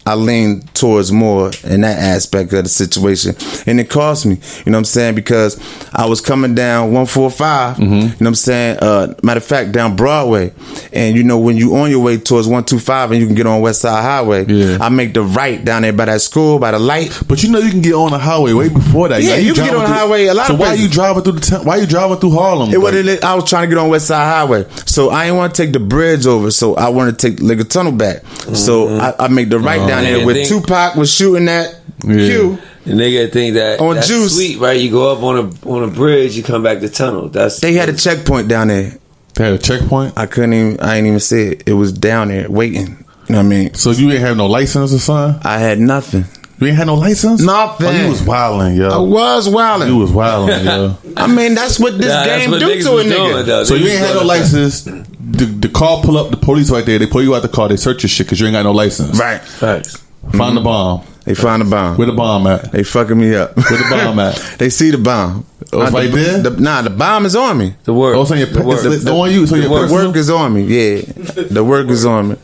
I lean towards more in that aspect of the situation. And it cost me, you know what I'm saying? Because I was coming down 145, you know what I'm saying? Matter of fact, down Broadway. And you know, when you on your way towards 125 and you can get on West Side Highway, I make the right down there by that school, by the light. But you know you can get on the highway way before that. Yeah, you can get on the highway a lot of places. So why you driving through why you driving through Harlem? I was trying to get on West Side Highway. So I didn't want to take the bridge over. So I wanted to take Liquor Tunnel back. So I make the right down there where Tupac was shooting that Q. The nigga think that on that's Juice. Sweet, right? You go up on a bridge, you come back to tunnel. They had a checkpoint down there. They had a checkpoint? I ain't even say it. It was down there waiting. You know what I mean? So you ain't have no license or something? I had nothing. You ain't had no license? Nothing. Oh, you was wilding, yo. I was wilding. You was wilding, yo. I mean, that's what this game do to a nigga. So you ain't had no license. The car pull up, the police right there. They pull you out the car. They search your shit because you ain't got no license. Right. Facts. Find the bomb. They found the bomb. Where the bomb at? They fucking me up. Where the bomb at? They see the bomb. Oh, it's right there? The bomb is on me. The work. Oh, so the on you. So the work is on me. Yeah. The work is on me.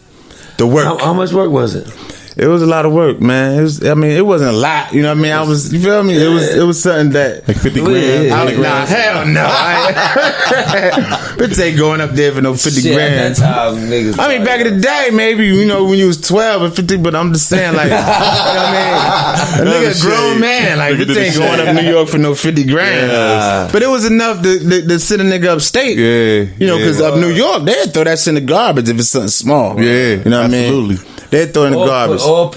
The work. How much work was it? It was a lot of work, man. It wasn't a lot. You know what I mean? You feel me? It was something that like 50 grand. Nah, hell no. Bitch ain't going up there for no 50 grand. I mean, back in the day, maybe, you know, when you was 12 and 50, but I'm just saying, like, you know what I mean? A nigga grown man, like, bitch ain't going up New York for no 50 grand. Yeah. But it was enough to send a nigga upstate. Yeah. You know, because up New York, they'd throw that shit in the garbage if it's something small. Yeah. You know what I mean? Absolutely. They'd throw in the garbage. Or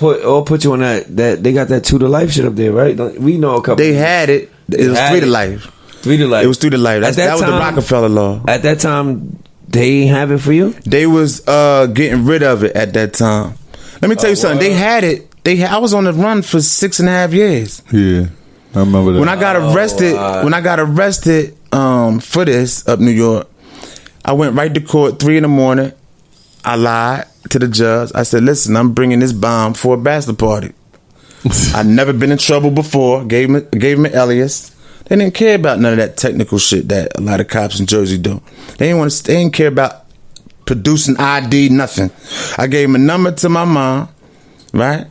put you on that they got that 2 to life shit up there, right? We know a couple. They had it. It was 3 to life. 3 to life. It was 3 to life. That was the Rockefeller law. At that time, they ain't have it for you? They was getting rid of it at that time. Let me tell you something. They had it. I was on the run for 6.5 years. Yeah. I remember that. When I got arrested for this up New York, I went right to court 3 a.m. I lied to the judge. I said, listen, I'm bringing this bomb for a bachelor party. I'd never been in trouble before. Gave him an alias. They didn't care about none of that technical shit that a lot of cops in Jersey do. They didn't care about producing ID, nothing. I gave him a number to my mom, right?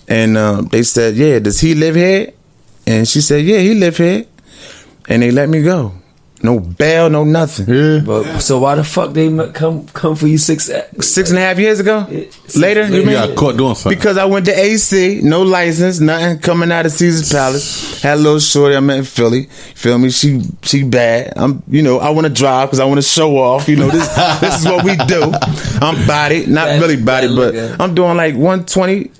And they said, yeah, does he live here? And she said, yeah, he live here. And they let me go. No bail, no nothing. Yeah. But, so why the fuck they come for you 6.5 years ago? Later, you got caught doing something. Because I went to AC, no license, nothing. Coming out of Caesar's Palace, had a little shorty I met in Philly. Feel me? She bad. I want to drive because I want to show off. You know, this is what we do. I'm bodied, not really bodied, but I'm doing like 120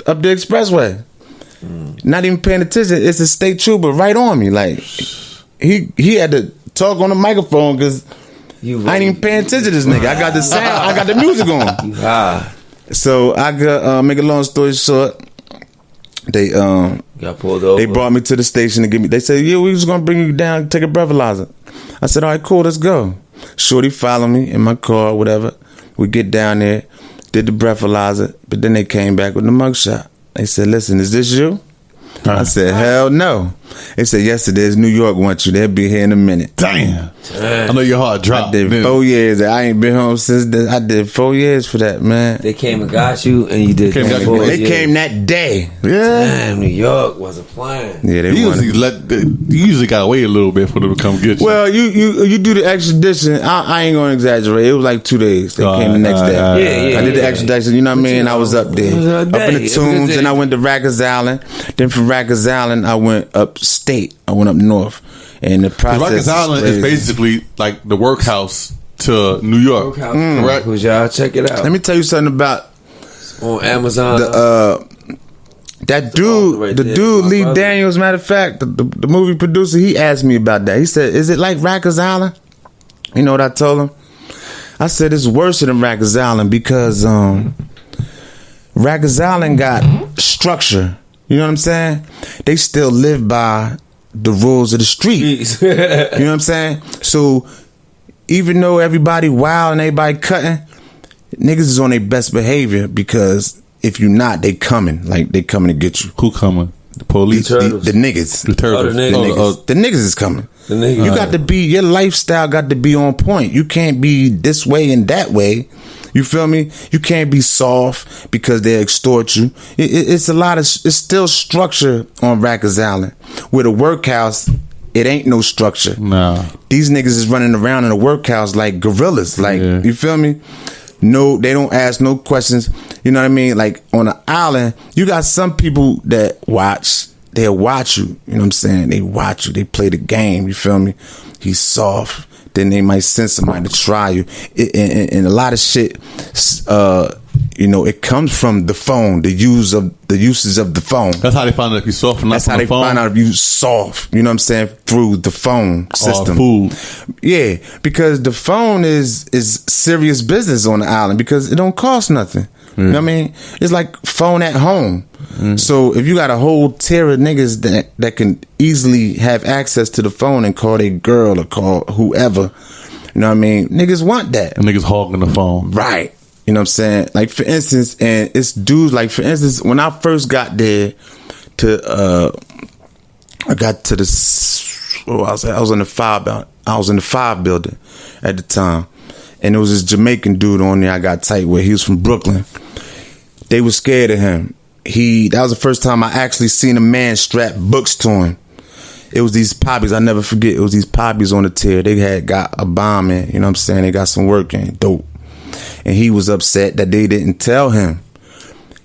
up the expressway. Not even paying attention. It's a state trooper right on me. Like he had to talk on the microphone because I ain't even paying attention to this nigga. I got the sound, I got the music on. So I got make a long story short, they got pulled over. They brought me to the station to give me. They said, yeah, we was gonna bring you down, take a breathalyzer. I said, all right, cool, let's go. Shorty followed me in my car, whatever. We get down there, did the breathalyzer, but then they came back with the mugshot. They said, listen, is this you? I said, hell no. They said, yes, it is. New York wants you. They'll be here in a minute. Damn. I know your heart dropped. I did 4 years. I ain't been home since then. I did 4 years for that, man. They came and got you, and you did 4 years. They came that day. Yeah. Damn, New York wasn't playing. Yeah, they usually got to wait a little bit for them to come get you. Well, you do the extradition. I ain't gonna exaggerate. It was like 2 days. They came the next day. I did the extradition. You know what I mean? I was up there, up in the Tombs, and I went to Rikers Island. Then from Rikers Island, I went upstate. I went up north, and the process. Rikers Island is basically like the workhouse to New York. Correct? Y'all check it out. Let me tell you something about on Amazon. That dude, the dude Lee Daniels. Matter of fact, the movie producer, he asked me about that. He said, "Is it like Rikers Island?" You know what I told him? I said it's worse than Rikers Island because Rikers Island got structure. You know what I'm saying? They still live by the rules of the street. You know what I'm saying? So even though everybody wild and everybody cutting, niggas is on their best behavior because if you not, they coming. Like they coming to get you. Who coming? The police? The niggas. The turtles. The niggas is coming. You got to be, your lifestyle got to be on point. You can't be this way and that way You feel me? You can't be soft because they extort you. It's still structure on Rikers Island. With a workhouse, it ain't no structure. Nah. These niggas is running around in a workhouse like gorillas. Like, you feel me? No, they don't ask no questions. You know what I mean? Like, on an island, you got some people that watch. They'll watch you. You know what I'm saying? They watch you. They play the game. You feel me? He's soft. Then they might send somebody to try you. And a lot of shit, it comes from the phone, the uses of the phone. That's how they find out if you're soft or not. That's how they find out if you soft. You know what I'm saying? Through the phone system. Food. Yeah, because the phone is serious business on the island because it don't cost nothing. You know what I mean? It's like phone at home. So if you got a whole tier of niggas that can easily have access to the phone and call their girl or call whoever, you know what I mean? Niggas want that. And niggas hogging the phone. Right. You know what I'm saying? Like, for instance, and it's dudes, like, for instance, when I first got there I got to the, I was in the 5 building at the time. And there was this Jamaican dude on there I got tight with. He was from Brooklyn. They were scared of him. That was the first time I actually seen a man strap books to him. It was these poppies, I never forget. It was these poppies on the tier. They had got a bomb in, you know what I'm saying? They got some work in, dope. And he was upset that they didn't tell him.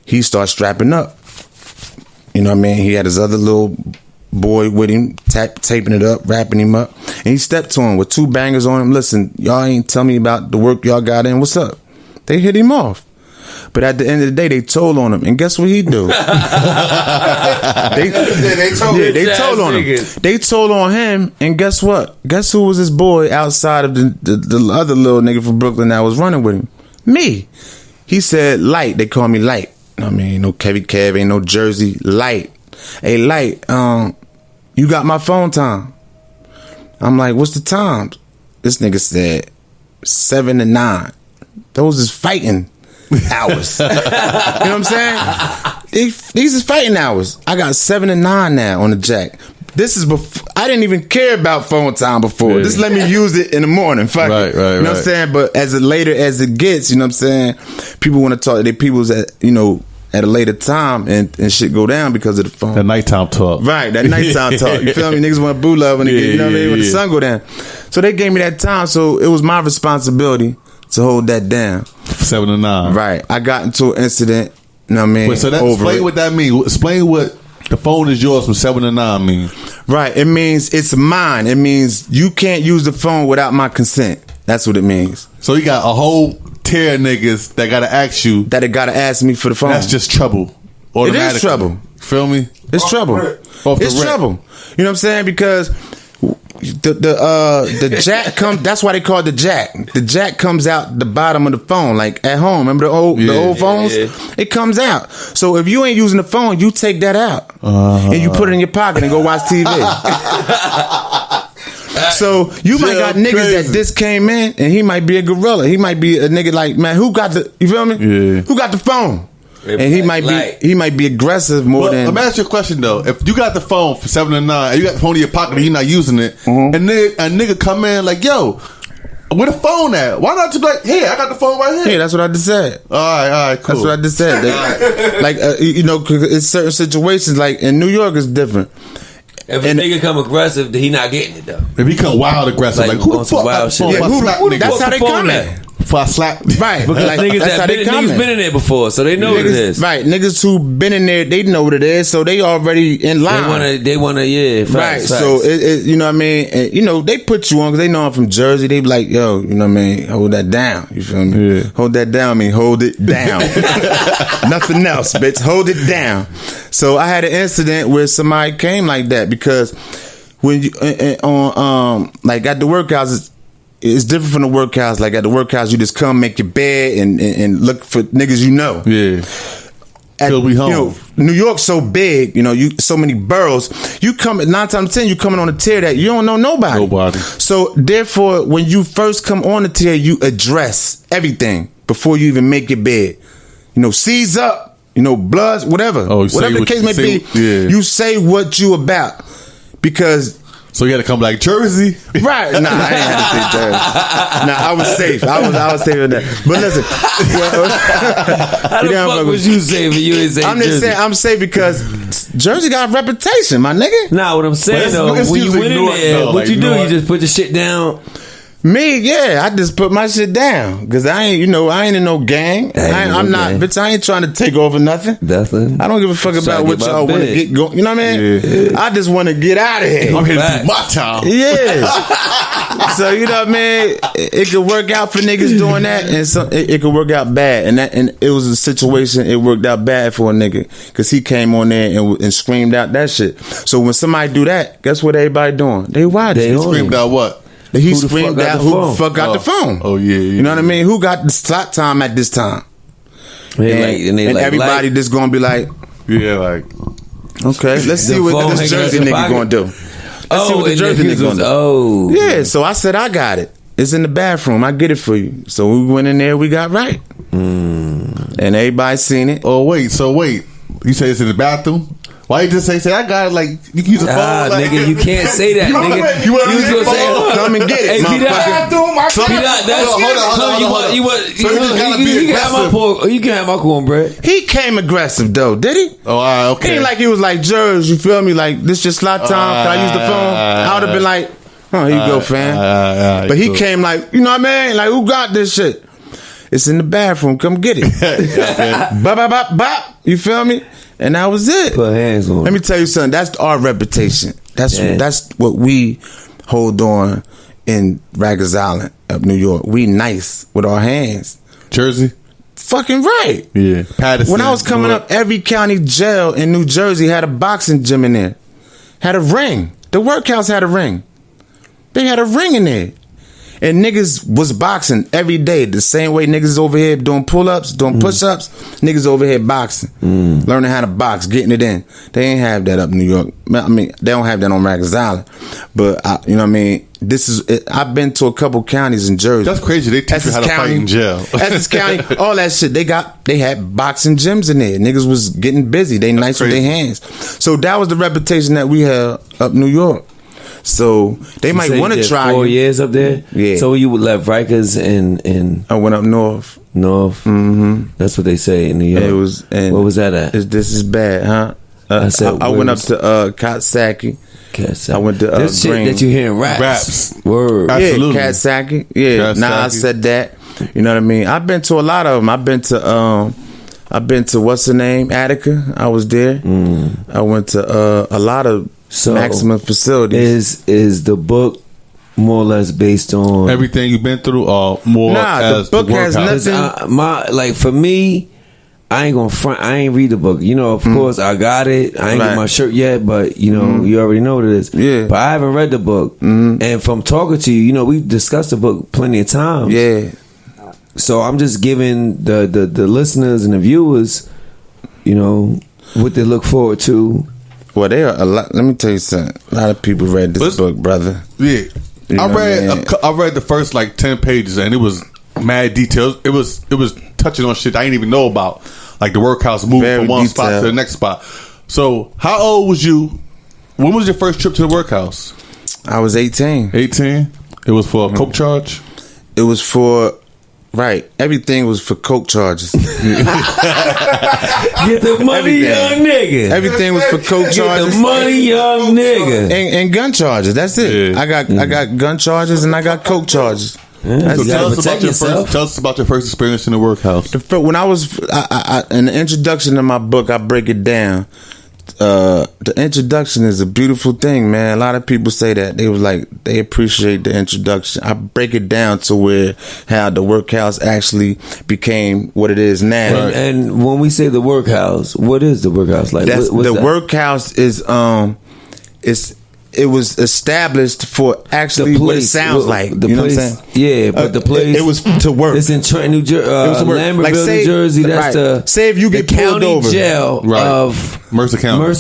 He started strapping up. You know what I mean? He had his other little boy with him, taping it up, wrapping him up. And he stepped to him with 2 bangers on him. Listen, y'all ain't tell me about the work y'all got in. What's up? They hit him off. But at the end of the day, they told on him. And guess what he do? they told on him. They told on him. And guess what? Guess who was his boy outside of the other little nigga from Brooklyn that was running with him? Me. He said, Light. They call me Light. I mean, ain't no Kevy, ain't no Jersey. Light. Hey, Light, you got my phone time. I'm like, what's the times? This nigga said 7 to 9. Those is fighting hours. You know what I'm saying? These is fighting hours. I got 7 to 9 now on the jack. This is before I didn't even care about phone time before. Just let me use it in the morning. Fuck it. You know what I'm saying? But as later as it gets, you know what I'm saying? People want to talk to their peoples at, at a later time and shit go down because of the phone. That nighttime talk. Right, that nighttime talk. You feel me? Niggas want boo love when you know what I mean? When the sun go down. So they gave me that time, so it was my responsibility to hold that down. 7 to 9. Right. I got into an incident, you know what I mean? Wait, so explain what that means. Explain what the phone is yours from 7 to 9 means. Right. It means it's mine. It means you can't use the phone without my consent. That's what it means. So you got a whole tier of niggas that gotta ask you. That it gotta ask me for the phone. That's just trouble. It is trouble. Feel me? It's trouble. It's trouble. You know what I'm saying? Because the jack comes. That's why they call it the jack. The jack comes out the bottom of the phone, like at home. Remember the old phones? Yeah. It comes out. So if you ain't using the phone, you take that out and you put it in your pocket and go watch TV. So you might got niggas that this came in and he might be a gorilla. He might be a nigga like, man, who got the? You feel me? Yeah. Who got the phone? And he might be aggressive more than. Let me ask you a question though. If you got the phone for 7 to 9, and you got the phone in your pocket and you're not using it, and a nigga come in like, yo, where the phone at? Why not just be like, here, I got the phone right here? Yeah, that's what I just said. All right, cool. That's what I just said. It's certain situations, like in New York, it's different. If a nigga come aggressive, he not getting it though. If he come wild aggressive, like who the fuck? Wild shit. That's how they come in. Before I slap, right? Like, niggas been in there before, so they know what it is. Right, niggas who been in there, they know what it is, so they already in line. They wanna, facts, right. Facts. So you know what I mean. And, they put you on because they know I'm from Jersey. They be like, yo, you know what I mean. Hold that down. You feel me? Yeah. Hold that down. I mean, hold it down. Nothing else, bitch. Hold it down. So I had an incident where somebody came like that because when you like at the workhouses. It's different from the workhouse. Like at the workhouse, you just come, make your bed, and look for niggas you know. Yeah. Till we home. New York's so big, you so many boroughs. You come 9 times out of 10, you coming on a tier that you don't know nobody. So therefore, when you first come on the tier, you address everything before you even make your bed. Seize up. Bloods, whatever. Whatever the case may be. Yeah. You say what you about because So you had to come like Jersey? Right. Nah, I ain't had to say Jersey. Nah, I was safe. I was safe with that. But listen. How the fuck was you safe and you didn't say I'm Jersey? just saying, I'm safe because Jersey got a reputation, my nigga. Nah, what I'm saying though, when you went in there, what you do? You just put your shit down. Me, yeah, I just put my shit down because I ain't in no gang. I'm not, bitch. I ain't trying to take over nothing. Nothing. I don't give a fuck about what y'all want to get going. You know what I mean? Yeah. I just want to get out of here. I'm here to do my time. Yeah. So you know what I mean? It could work out for niggas doing that, and it could work out bad. And it was a situation. It worked out bad for a nigga because he came on there and screamed out that shit. So when somebody do that, guess what everybody doing? They watch. They screamed out what? He screamed out who the fuck got the phone. Oh yeah, you know what I mean? Who got the slot time at this time? And everybody just gonna be like, yeah, like, okay, let's see what this Jersey nigga gonna do. Let's see what the Jersey nigga gonna do. Oh, yeah. So I said, I got it. It's in the bathroom. I get it for you. So we went in there. We got right, and everybody seen it. Oh wait, you say it's in the bathroom? Why you just say I got it? Like you can use a phone, like, nigga, you can't say that, nigga. You was gonna say, come and get it, motherfucker. You can have my cornbread. He came aggressive though, did he? Oh, okay. He ain't like he was like, Jersey, you feel me? Like this your slot time. Can I use the phone? I would have been like, here you go, fam. But he came like, you know what I mean? Like, who got this shit? It's in the bathroom. Come get it. Bop, bop, bop, bop. You feel me? And that was it. Put hands on. Let me tell you something. That's our reputation. That's what we hold on in Rikers Island up New York. We nice with our hands. Jersey? Fucking right. Yeah. Patterson. When I was coming up, every county jail in New Jersey had a boxing gym in there. Had a ring. The Workhouse had a ring. They had a ring in there. And niggas was boxing every day. The same way niggas over here doing pull-ups, doing push-ups. Niggas over here boxing. Learning how to box, getting it in. They ain't have that up in New York. I mean, they don't have that on Rikers Island. But, you know what I mean? I've been to a couple counties in Jersey. That's crazy. They teach you how to fight in jail. Essex County, all that shit. They had boxing gyms in there. Niggas was getting busy. They nice with their hands. So that was the reputation that we had up New York. So they might want to try 4 years up there. Yeah. So you would left Rikers and I went up north. Mm-hmm. That's what they say in New York. What was that at? This is bad, huh? I went up to Coxsackie. I went to this shit Green. That you hearing raps. Word. Absolutely. Yeah, Coxsackie. Yeah. Nah, I said that. You know what I mean? I've been to a lot of them. I've been to what's the name? Attica. I was there. I went to a lot of maximum facilities. Is the book more or less based on everything you've been through, or more? Nah, as the book has nothing. For me, I ain't gonna front. I ain't read the book. You know, of course, I got it. I ain't get my shirt yet, but you know, you already know what it is. Yeah. But I haven't read the book, and from talking to you, you know, we've discussed the book plenty of times. Yeah. So I'm just giving the listeners and the viewers, you know, what they look forward to. Well, they are a lot. Let me tell you something. A lot of people read this book, brother. Yeah, I read the first like 10 pages, and it was mad details. It was touching on shit I didn't even know about, like the Workhouse moving from one spot to the next spot. So, how old was you? When was your first trip to the Workhouse? I was 18. 18. It was for a coke charge. It was for. Right. Everything was for coke charges. Get the money, young nigga. Everything was for coke charges. Get the money, young nigga. And gun charges. That's it. Yeah. I got gun charges and I got coke charges. So tell us about your first experience in the Workhouse. When I was in the introduction of my book, I break it down. The introduction is a beautiful thing, man. A lot of people say that they appreciate the introduction. I break it down to where how the Workhouse actually became what it is now. And when we say the Workhouse, what is the Workhouse like? Workhouse is it was established for actually what it sounds like. You know what I'm saying? Yeah, but the place it was to work. It's in Trenton, New Jersey, Lambertville, New Jersey. That's say if you get pulled over, jail of Mercer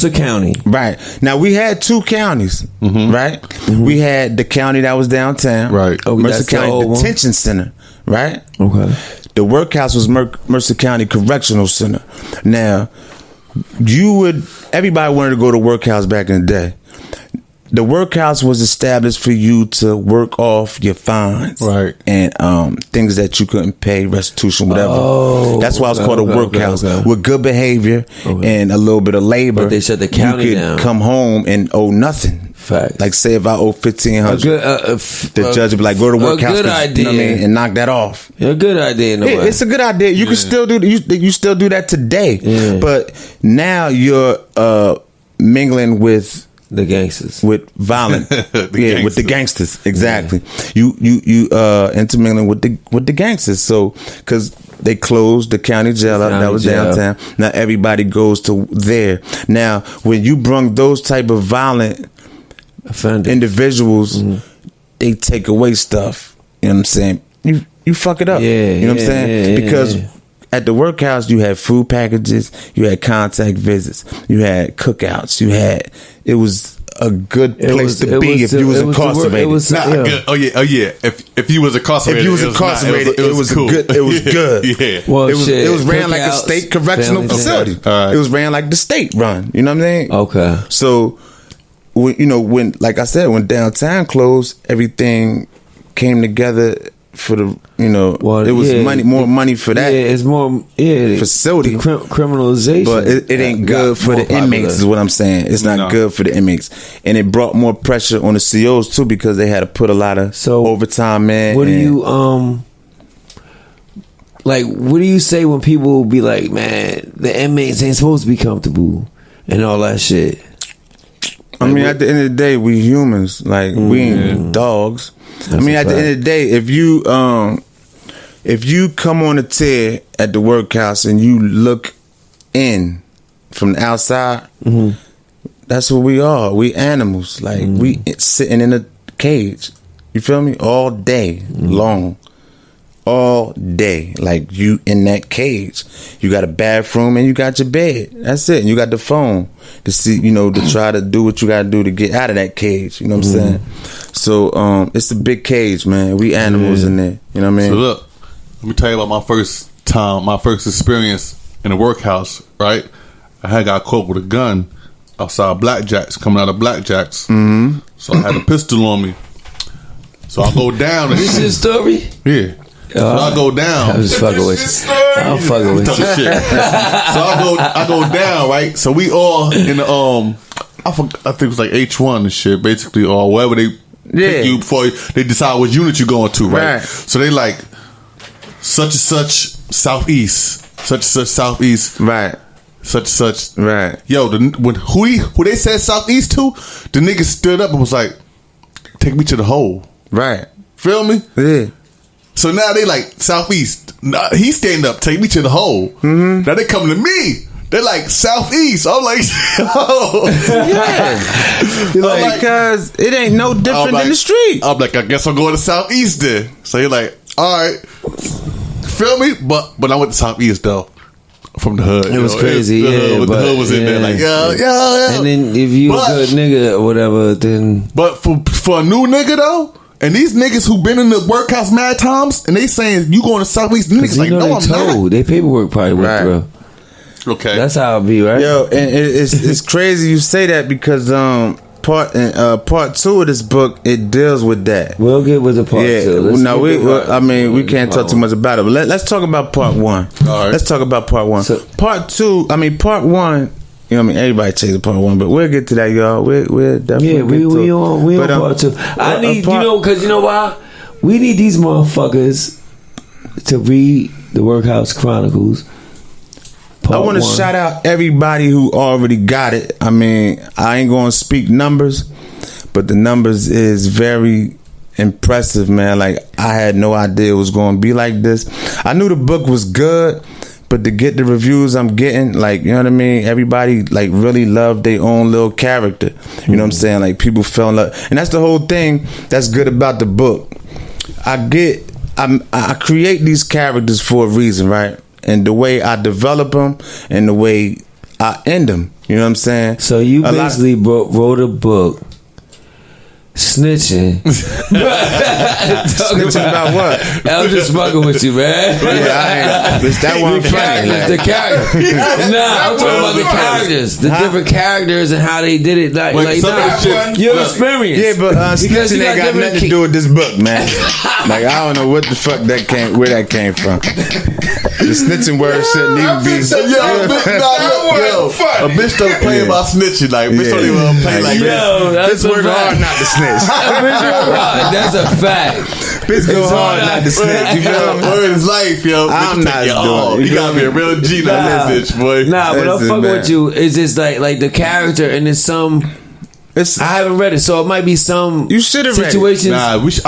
County. Right. Now we had two counties. Right. We had the county that was downtown. Right. Mercer County Detention Center. Right. Okay. The Workhouse was Mercer County Correctional Center. Now, everybody wanted to go to Workhouse back in the day. the workhouse was established for you to work off your fines, right, and things that you couldn't pay, restitution, whatever. That's why it's called a workhouse. With good behavior and a little bit of labor, but they shut the county you could down. come home and owe nothing. Fact. Like say if I owe $1,500, the judge would be like, go to workhouse, good idea. You know what I mean, and knock that off. A good idea. It's a good idea. You can still do you still do that today, but now you're mingling with the gangsters, with violent, gangsters. with the gangsters. Exactly. You intermingling with the gangsters. So because they closed the county jail up that was downtown. Now everybody goes to there. Now when you brung those type of violent offenders, individuals, they take away stuff. You know what I'm saying? You fuck it up. You know what I'm saying? Because at the workhouse, you had food packages, you had contact visits, you had cookouts, it was a good place to be if you was incarcerated. Good. Oh yeah. If you was incarcerated, it was cool. good. It was good. Yeah. Well, it was ran like a state correctional facility. It was ran like the state run. You know what I mean? Okay. So when like I said, when downtown closed, everything came together for the it was more money for that. It's more facility criminalization, but it ain't good for the inmates. Is what I'm saying. It's not good for the inmates, and it brought more pressure on the COs too because they had to put a lot of overtime in. What do you What do you say when people be like, man, the inmates ain't supposed to be comfortable and all that shit? I mean, at the end of the day, we humans. Like we ain't dogs. At the end of the day, if you come on a tear at the workhouse and you look in from the outside, that's what we are. We animals. Like we sitting in a cage. You feel me? All day long. All day. Like you in that cage. You got a bathroom and you got your bed. That's it. And you got the phone to see, to try to do what you got to do to get out of that cage. You know what I'm saying? So it's a big cage, man. We animals in there. You know what I mean? So look, let me tell you about my first experience in a workhouse, right? I had got caught with a gun outside Blackjacks, coming out of Blackjacks. So I had a pistol on me. So I go down. This is your story? Yeah. So I go down. I'm just fucking with you. I'm fucking with you. So I go down, right? So we all in the I think it was like H1 and shit, basically, or wherever they pick you before they decide what unit you're going to, right? So they like such and such southeast, such and such southeast, right? Such and such, right? Yo, who they said southeast to, the nigga stood up and was like, "Take me to the hole," right? Feel me? Yeah. So now they like southeast. Nah, he stand up, take me to the hole. Now they come to me. They're like southeast. I'm like, oh yeah. Because it ain't no different than the street. I'm like, I guess I'm going to southeast then. So you're like, all right, feel me? But I went to southeast though. From the hood, it was crazy. The hood was in there, like yeah. And then if you a good nigga or whatever, then but for a new nigga though. And these niggas who been in the workhouse mad times, and they saying you going to southeast, niggas like, no, I'm not. They paperwork probably went through. Okay, that's how it be, right? Yo, and it's crazy you say that because part 2 of this book it deals with that. We'll get with the part 2. We can't talk too much about it. But let's talk about part 1. All right. Let's talk about part 1. So, part 2. Part 1. You know what I mean? Everybody chases part 1, but we'll get to that, y'all. We're definitely we on part 2. I need because you know why? We need these motherfuckers to read the Workhouse Chronicles. I want to shout out everybody who already got it. I mean, I ain't going to speak numbers, but the numbers is very impressive, man. Like I had no idea it was going to be like this. I knew the book was good. But to get the reviews I'm getting, like, you know what I mean? Everybody, like, really loved their own little character. You know what I'm saying? Like, people fell in love. And that's the whole thing that's good about the book. I create these characters for a reason, right? And the way I develop them and the way I end them. You know what I'm saying? So you basically wrote a book snitching. Snitching about what? I'm just fucking with you, man. Yeah, it's that one funny. The characters. Nah, I'm talking about the characters. The different characters and how they did it. Like your experience. Yeah, but snitching ain't got nothing to do with this book, man. Like, I don't know what the fuck where that came from. The snitching word shouldn't even be. A bitch don't play about snitching. Like, bitch don't even play like that. Bitch work hard not to snitch. That's a fact. Bitch go hard not to snitch. You feel me? Word is life, yo. I'm not doing it. You gotta be a real G on this bitch, boy. Nah, but I'm fucking with you. It's just like the character, and there's some. I haven't read it, so it might be some. You should have read it. Nah, I got the book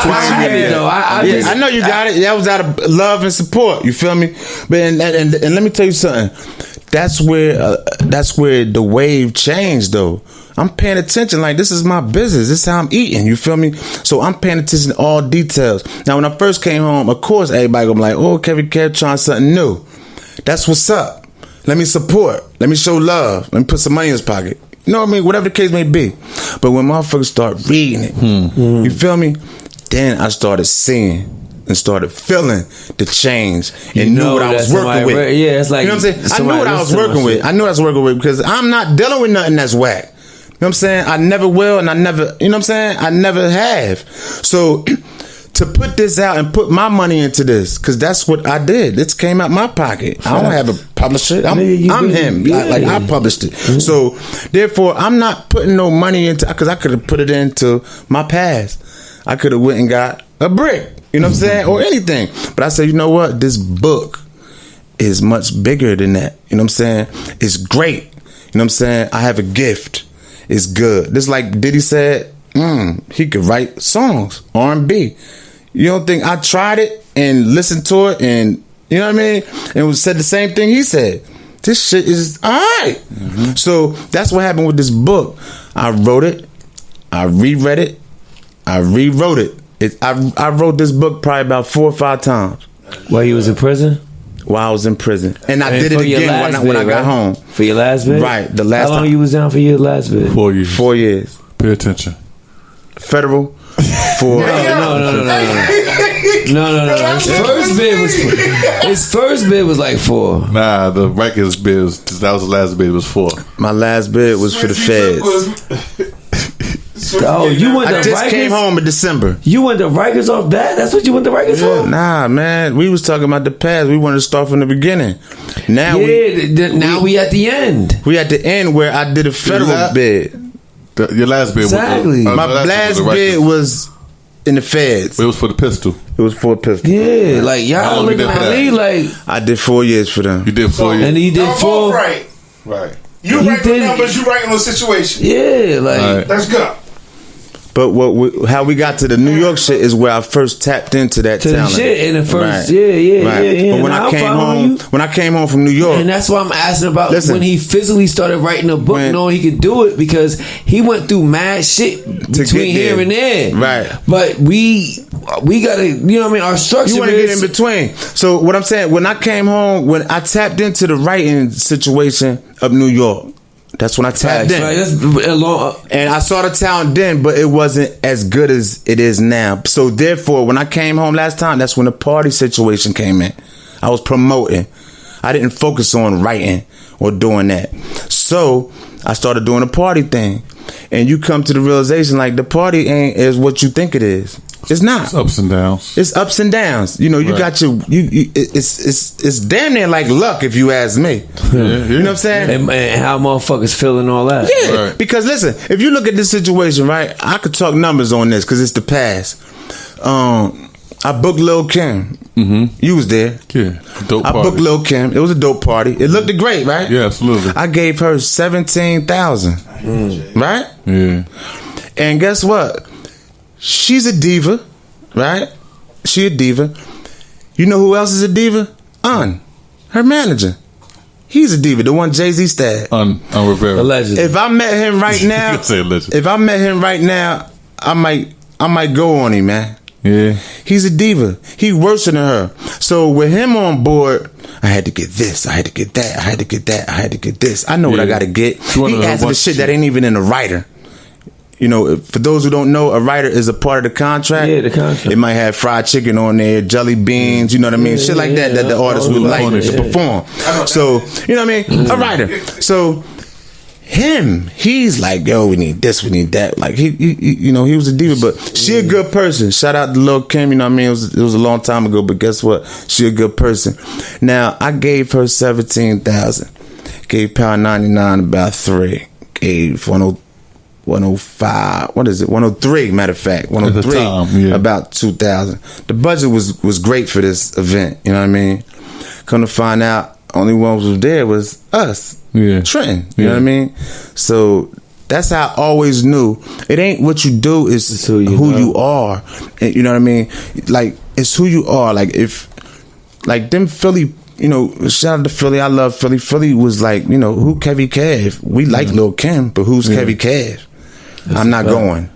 twice. I read it though. I know you got it. That was out of love and support. You feel me? But and let me tell you something. That's where the wave changed though. I'm paying attention. Like, this is my business. This is how I'm eating. You feel me? So I'm paying attention to all details. Now, when I first came home, of course, everybody gonna be like, "Oh, Kevin trying something new." That's what's up. Let me support. Let me show love. Let me put some money in his pocket. You know what I mean? Whatever the case may be. But when motherfuckers start reading it, you feel me? Then I started seeing and started feeling the change and knew what I was working with. Yeah, it's like, you know what I'm saying? I knew what I was working with. I knew what I was working with because I'm not dealing with nothing that's whack. You know what I'm saying? I never will, and I never, you know what I'm saying? I never have. So to put this out and put my money into this, because that's what I did. This came out my pocket. I don't have a publisher. I'm him. Yeah. I published it. So therefore, I'm not putting no money into, because I could have put it into my past. I could have went and got a brick. You know what I'm saying? Or anything. But I said, you know what? This book is much bigger than that. You know what I'm saying? It's great. You know what I'm saying? I have a gift. It's good. Just like Diddy said, he could write songs, R&B. You don't think I tried it and listened to it and, you know what I mean? And said the same thing he said. This shit is all right. So that's what happened with this book. I wrote it. I reread it. I rewrote it. I wrote this book probably about 4 or 5 times. While you was in prison? While I was in prison. And I did it again when I got home. For your last bid? Right. The last How long time. you was down for your last bid? 4 years. 4 years. Pay attention. Federal. For No. His first bid was like 4. Nah, the Rikers bid was, that was the last bid, was 4. my last bid was for the feds. Oh, you went to I just Rikers? came home in December. You went to Rikers off that? That's what you went to Rikers for? Nah, man. We was talking about the past. We wanted to start from the beginning. Now now we at the end. we at the end where I did a federal bid. Your last bid Exactly. was My last bid was in the feds. It was for the pistol. It was for a pistol. Yeah, like How y'all long you looking did for at that? me like, I did 4 years for them. You did 4 years. and he did Both 4. right. Right. You He write the did- numbers, you write on the situation. Yeah, like Right. Let's go. But how we got to the New York shit is where I first tapped into that to the talent. shit in the first. Right. Yeah. But when Nah, I I'm came following home, you. when I came home from New York, And that's why I'm asking about Listen. when he physically started writing a book, knowing he could do it, because he went through mad shit between get here there. and there. Right. But we gotta, you know what I mean? Our structure you want to get in is between. So what I'm saying, when I came home, when I tapped into the writing situation of New York, that's when I tapped in. Right, that's a long, And I saw the talent then, but it wasn't as good as it is now. So therefore, when I came home last time, that's when the party situation came in. I was promoting. I didn't focus on writing or doing that. So I started doing the party thing. And you come to the realization, like, the party ain't as what you think it is. It's not. It's ups and downs. It's ups and downs. You know, you got your it's damn near like luck if you ask me. You know what I'm saying? and how motherfuckers feeling all that. Yeah. Right. Because listen, if you look at this situation, right, I could talk numbers on this because it's the past. I booked Lil' Kim. You was there. Yeah. Dope I party. booked Lil' Kim. It was a dope party. It looked great, right? Yeah, absolutely. I gave her 17,000. Right? Yeah. And guess what? She's a diva, right? She a diva. You know who else is a diva? Her manager. He's a diva, the one Jay-Z stabbed. On Rivera. Allegedly. If I met him right now, You say allegedly. if I met him right now, I might go on him, man. Yeah. He's a diva. He worse than her. So with him on board, I had to get this, I had to get that, I had to get that, I had to get this. I know what I Yeah. gotta get. You wanted He a asking for bunch shit of that ain't even in the writer. you know, for those who don't know, a writer is a part of the contract. Yeah, the contract. It might have fried chicken on there, jelly beans, you know what I mean? Shit like that the artist would like to perform. So, you know what I mean? A writer. So, he's like, yo, we need this, we need that. Like, he you know, he was a diva, but she a good person. Shout out to Lil' Kim, you know what I mean? It was a long time ago, but guess what? She a good person. Now, I gave her 17,000. Gave Pound 99 about 3. Gave 105. What is it? 103. Matter of fact, 103. About 2,000. The budget was great for this event. You know what I mean? Come to find out, only one who was there was us. Yeah. Trenton. You know what I mean? So that's how I always knew. It ain't what you do, it's who you are. And, you know what I mean? Like, it's who you are. Like, if, like, them Philly, you know, shout out to Philly. I love Philly. Philly was like, you know, who Kevy Kev? We like Lil' Kim, but who's Kevy Kev? I'm not going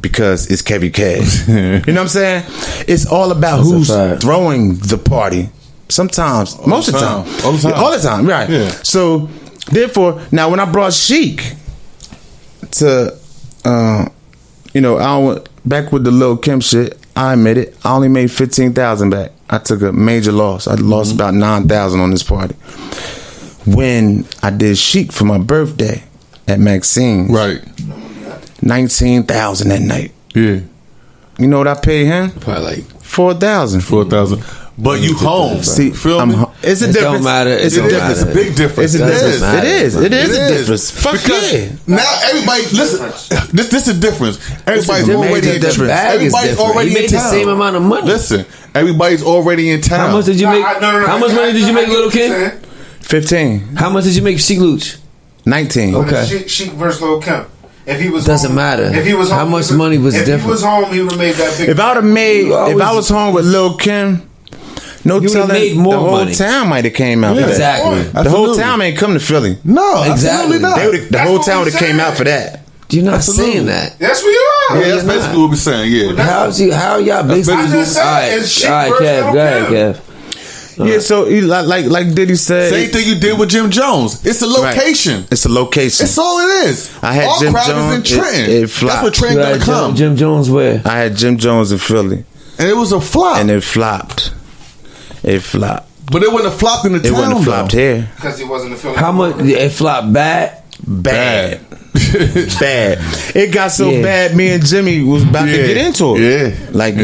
because it's Kevy Kev. You know what I'm saying? It's all about who's throwing the party. Sometimes, most of the time. All the time, right. Yeah. So, therefore, now when I brought Sheik to, you know, back with the Lil' Kim shit, I admit it, I only made 15,000 back. I took a major loss. I lost about 9,000 on this party. When I did Sheik for my birthday at Maxine's. Right. 19,000 that night. Yeah. You know what I paid him? Probably like 4,000. 4,000. But you home. See, feel me? It's a difference. Don't matter. It's a difference. It's a big difference. It is a difference. Fuck because yeah. Now everybody, listen, this is a difference. Everybody's already in town. Everybody's already in town. The same amount of money. Listen, everybody's already in town. How much did you make? How much money did you make, Lil' Kim? 15. How much did you make, Sheik Luch? 19. Okay. Sheik versus Lil' Kim. If he was doesn't home, matter. If he was home, how much money was different? If he was home, he would have made that big. If I was home with Lil' Kim, no telling, made more the whole money. Town might have came out. Yeah. Exactly. The whole town ain't come to Philly. No, exactly not. The whole town would have came out for that. You're not saying that. Yes, we are. Yeah, that's basically what we're saying. Yeah. How y'all basically? I just said, all right, Kev, go ahead, Kev. Yeah, so like Diddy said, same thing you did with Jim Jones. It's a location. Right. It's a location. It's all it is. I had all Jim crowd Jones is in Trenton. It flopped. That's what Trenton gonna come. Jim Jones where? I had Jim Jones in Philly, and it was a flop. And it flopped. It flopped. But it wouldn't have flopped in the town. It wouldn't have flopped here because he wasn't a Philly. How much? It flopped bad. Bad. It got so bad. Me and Jimmy was about to get into it. Yeah, like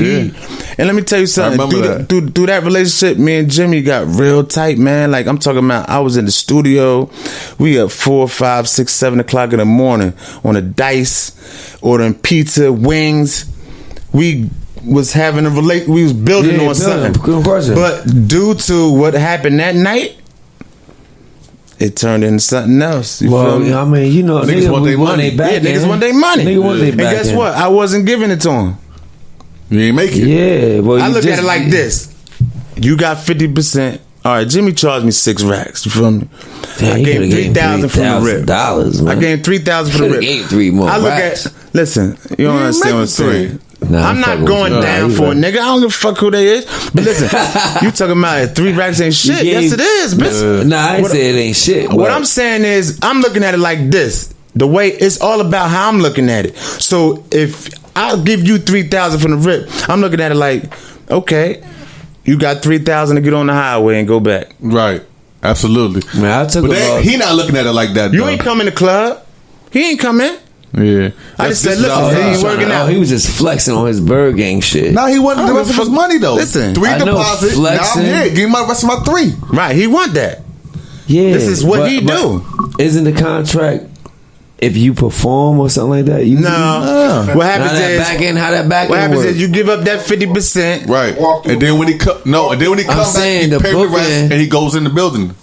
and let me tell you something. Through that relationship, me and Jimmy got real tight, man. Like I'm talking about, I was in the studio. We up 4, 5, 6, 7 o'clock in the morning on a dice, ordering pizza, wings. We was having we was building on something. But due to what happened that night, it turned into something else. You feel me? I mean, you know, niggas want their money back. Yeah, niggas want their money. Niggas want their back. And guess what? I wasn't giving it to him. You ain't make it. Yeah, well, I look at it like this. You got 50%. All right, Jimmy charged me 6 racks. You feel me? Damn, I gave 3,000 from the rip. Man. I gave 3,000 for the rip. Gave 3 more. I look at. Listen, you don't understand what I'm saying. Nah, I'm not going down for a nigga. I don't give a fuck who they is. But listen, you talking about 3 racks ain't shit. Yes, it is, bitch. Nah, I ain't say it ain't shit. What I'm saying is, I'm looking at it like this. The way it's all about how I'm looking at it. So if I'll give you 3,000 from the rip, I'm looking at it like, okay, you got 3,000 to get on the highway and go back. Right. Absolutely. Man, I took he not looking at it like that. You ain't come in the club. He ain't come in. Yeah, I just said, listen, he ain't working out. He was just flexing on his bird gang shit. Nah, he wanted the rest of his money though. Listen, 3 deposits. Now I'm here. Give me my rest of my 3. Right, he want that. Yeah, this is what he do. Isn't the contract if you perform or something like that? No. What happens is how that back end What happens work? is you give up that 50%. Right, and then when he comes back, he pay the rest, and he goes in the building.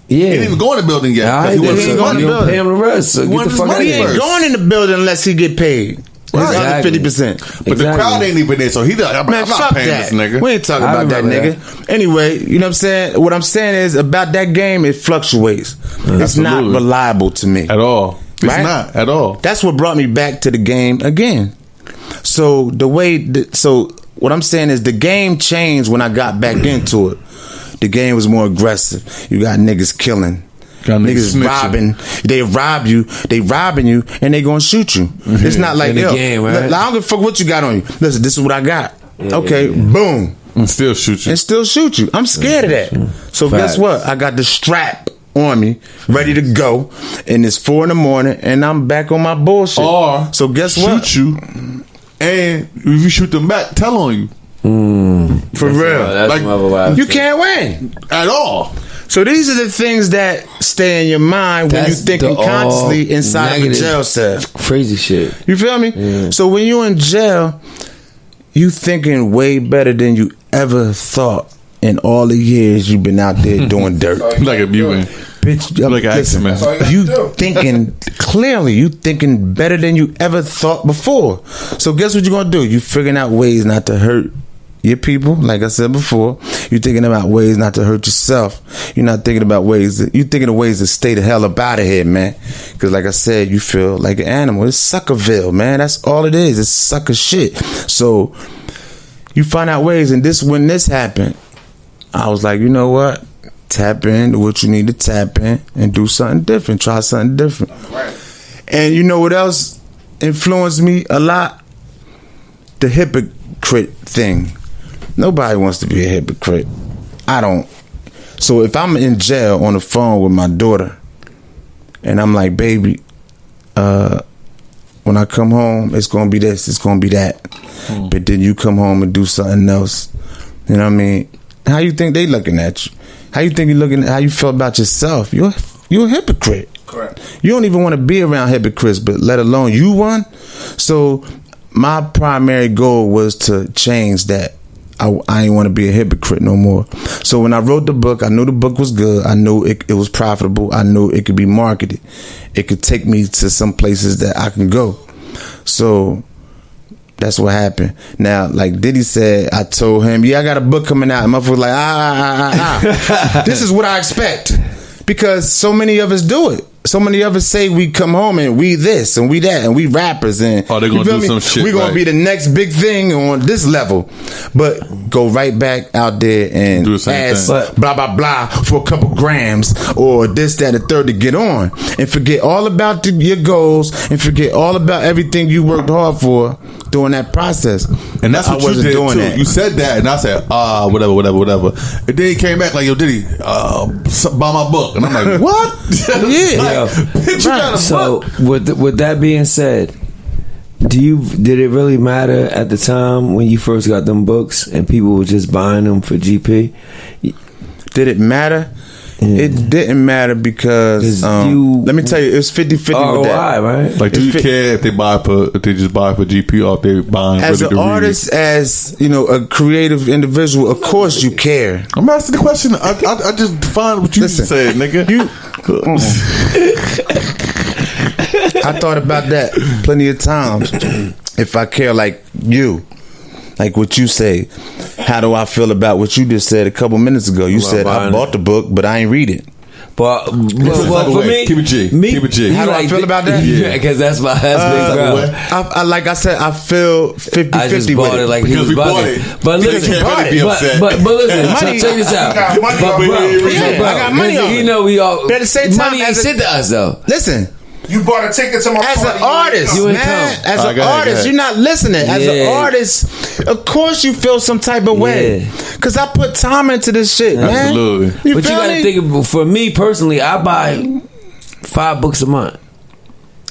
Yeah, he didn't even go in the building yet. He ain't going in the building. Pay him the rest. So get the fuck out of He here. ain't going in the building unless he get paid. Right. Exactly. 50%. But the crowd ain't even there, so he I'm not paying this nigga. We ain't talking about that nigga. Anyway, you know what I'm saying? What I'm saying is about that game, it fluctuates. It's not reliable to me. At all. It's not at all. That's what brought me back to the game again. So what I'm saying is the game changed when I got back into it. The game was more aggressive. You got niggas killing. Got niggas snitching. robbing. They robbing you, and they gonna shoot you. It's not like, In the yo, game, right? I don't give a fuck what you got on you. Listen, this is what I got. Okay, boom. And still shoot you. And still shoot you. I'm scared of that. So guess what? I got the strap on me, ready to go, and it's 4 a.m, and I'm back on my bullshit. Or so guess what? Shoot you, and if you shoot them back, tell on you. For real. That's Like, you can't win At all. So these are the things that stay in your mind when you're thinking consciously inside of a jail cell. Crazy shit. You feel me? Yeah. So when you're in jail, you thinking way better than you ever thought in all the years you've been out there doing dirt. Like a mutant. Bitch, Like an listen, X-Men. you thinking clearly, you thinking better than you ever thought before. So guess what you're gonna do? You figuring out ways not to hurt your people, like I said before. You're thinking about ways not to hurt yourself. You're not thinking about you're thinking of ways to stay the hell up out of here, man. Because like I said, you feel like an animal. It's Suckerville, man. That's all it is. It's sucker shit. So you find out ways, and when this happened, I was like, you know what? Tap into what you need to tap in and do something different. Try something different. And you know what else influenced me a lot? The hypocrite thing. Nobody wants to be a hypocrite. I don't. So if I'm in jail on the phone with my daughter and I'm like, baby, when I come home, it's going to be this, it's going to be that. But then you come home and do something else. You know what I mean? How you think they looking at you? How you think you looking? How you feel about yourself? You're a hypocrite. Correct. You don't even want to be around hypocrites, but let alone you one. So my primary goal was to change that. I ain't want to be a hypocrite no more. So when I wrote the book, I knew the book was good. I knew it was profitable. I knew it could be marketed. It could take me to some places that I can go. So that's what happened. Now, like Diddy said, I told him, yeah, I got a book coming out. And motherfucker was like, This is what I expect. Because so many of us do it. So many of us say we come home and we this and we that and we rappers and they're gonna do some shit. We're gonna be the next big thing on this level. But go right back out there and do the same ask blah blah blah for a couple grams or this, that, and third to get on. And forget all about your goals and forget all about everything you worked hard for during that process. And that's what you did too. That. You said that and I said, whatever. And then he came back like, yo, Diddy, buy my book. And I'm like, what? Yeah. Right. So with that being said, did it really matter at the time when you first got them books and people were just buying them for GP? Did it matter? It didn't matter because let me tell you, it's 50-50 with that. Right? Like, do you care if they just buy for GP or if they buying as an artist, as you know, a creative individual? Of course, you care. I'm asking the question. I just defined what you said, nigga. I thought about that plenty of times. If I care like you, like what you say, how do I feel about what you just said a couple minutes ago? You said I bought the book, but I ain't read it. But for me, keep it G. How do I feel about that? Yeah, because that's my husband's I like I said, I feel 50-50 I just bought it like because he was bugging. But listen, but listen, so check this out. I got money on it. You know, we all. But at the same time, money ain't shit to us though. Listen. You bought a ticket to my as party. An artist, you ain't man. come. As an artist, you're not listening. As an artist, of course you feel some type of way. Cause I put time into this shit, man. Absolutely. But you gotta think. For me personally, I buy 5 books a month.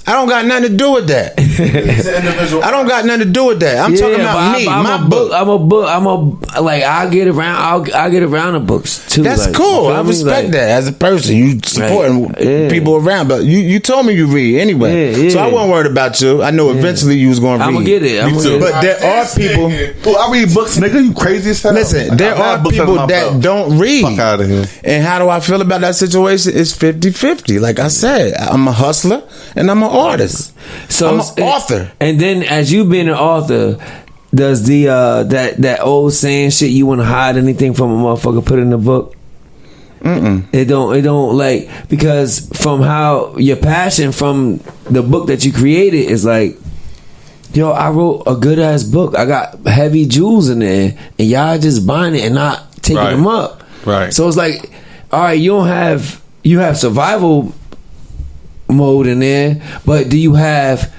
I don't got nothing to do with that. I don't got nothing to do with that. I'm talking about me, my book. I get around the books too. That's like, cool. I respect that as a person. You supporting people around, but you told me you read anyway, so I wasn't worried about you. I know eventually you was going to read. I'm gonna get it. Me too. But there are people. I read books, nigga. You crazy as hell. Listen, there are people that don't read. Fuck out of here. And how do I feel about that situation? It's 50-50. Like I said, I'm a hustler and I'm an artist. So I'm an author. And then as you being an author, does the that old saying shit, you want to hide anything from a motherfucker, put it in the book? It don't like, because from how your passion from the book that you created is like, yo, I wrote a good ass book. I got heavy jewels in there and y'all just buying it and not taking them up. Right. So it's like, all right, you don't have you have survival mode in there, but do you have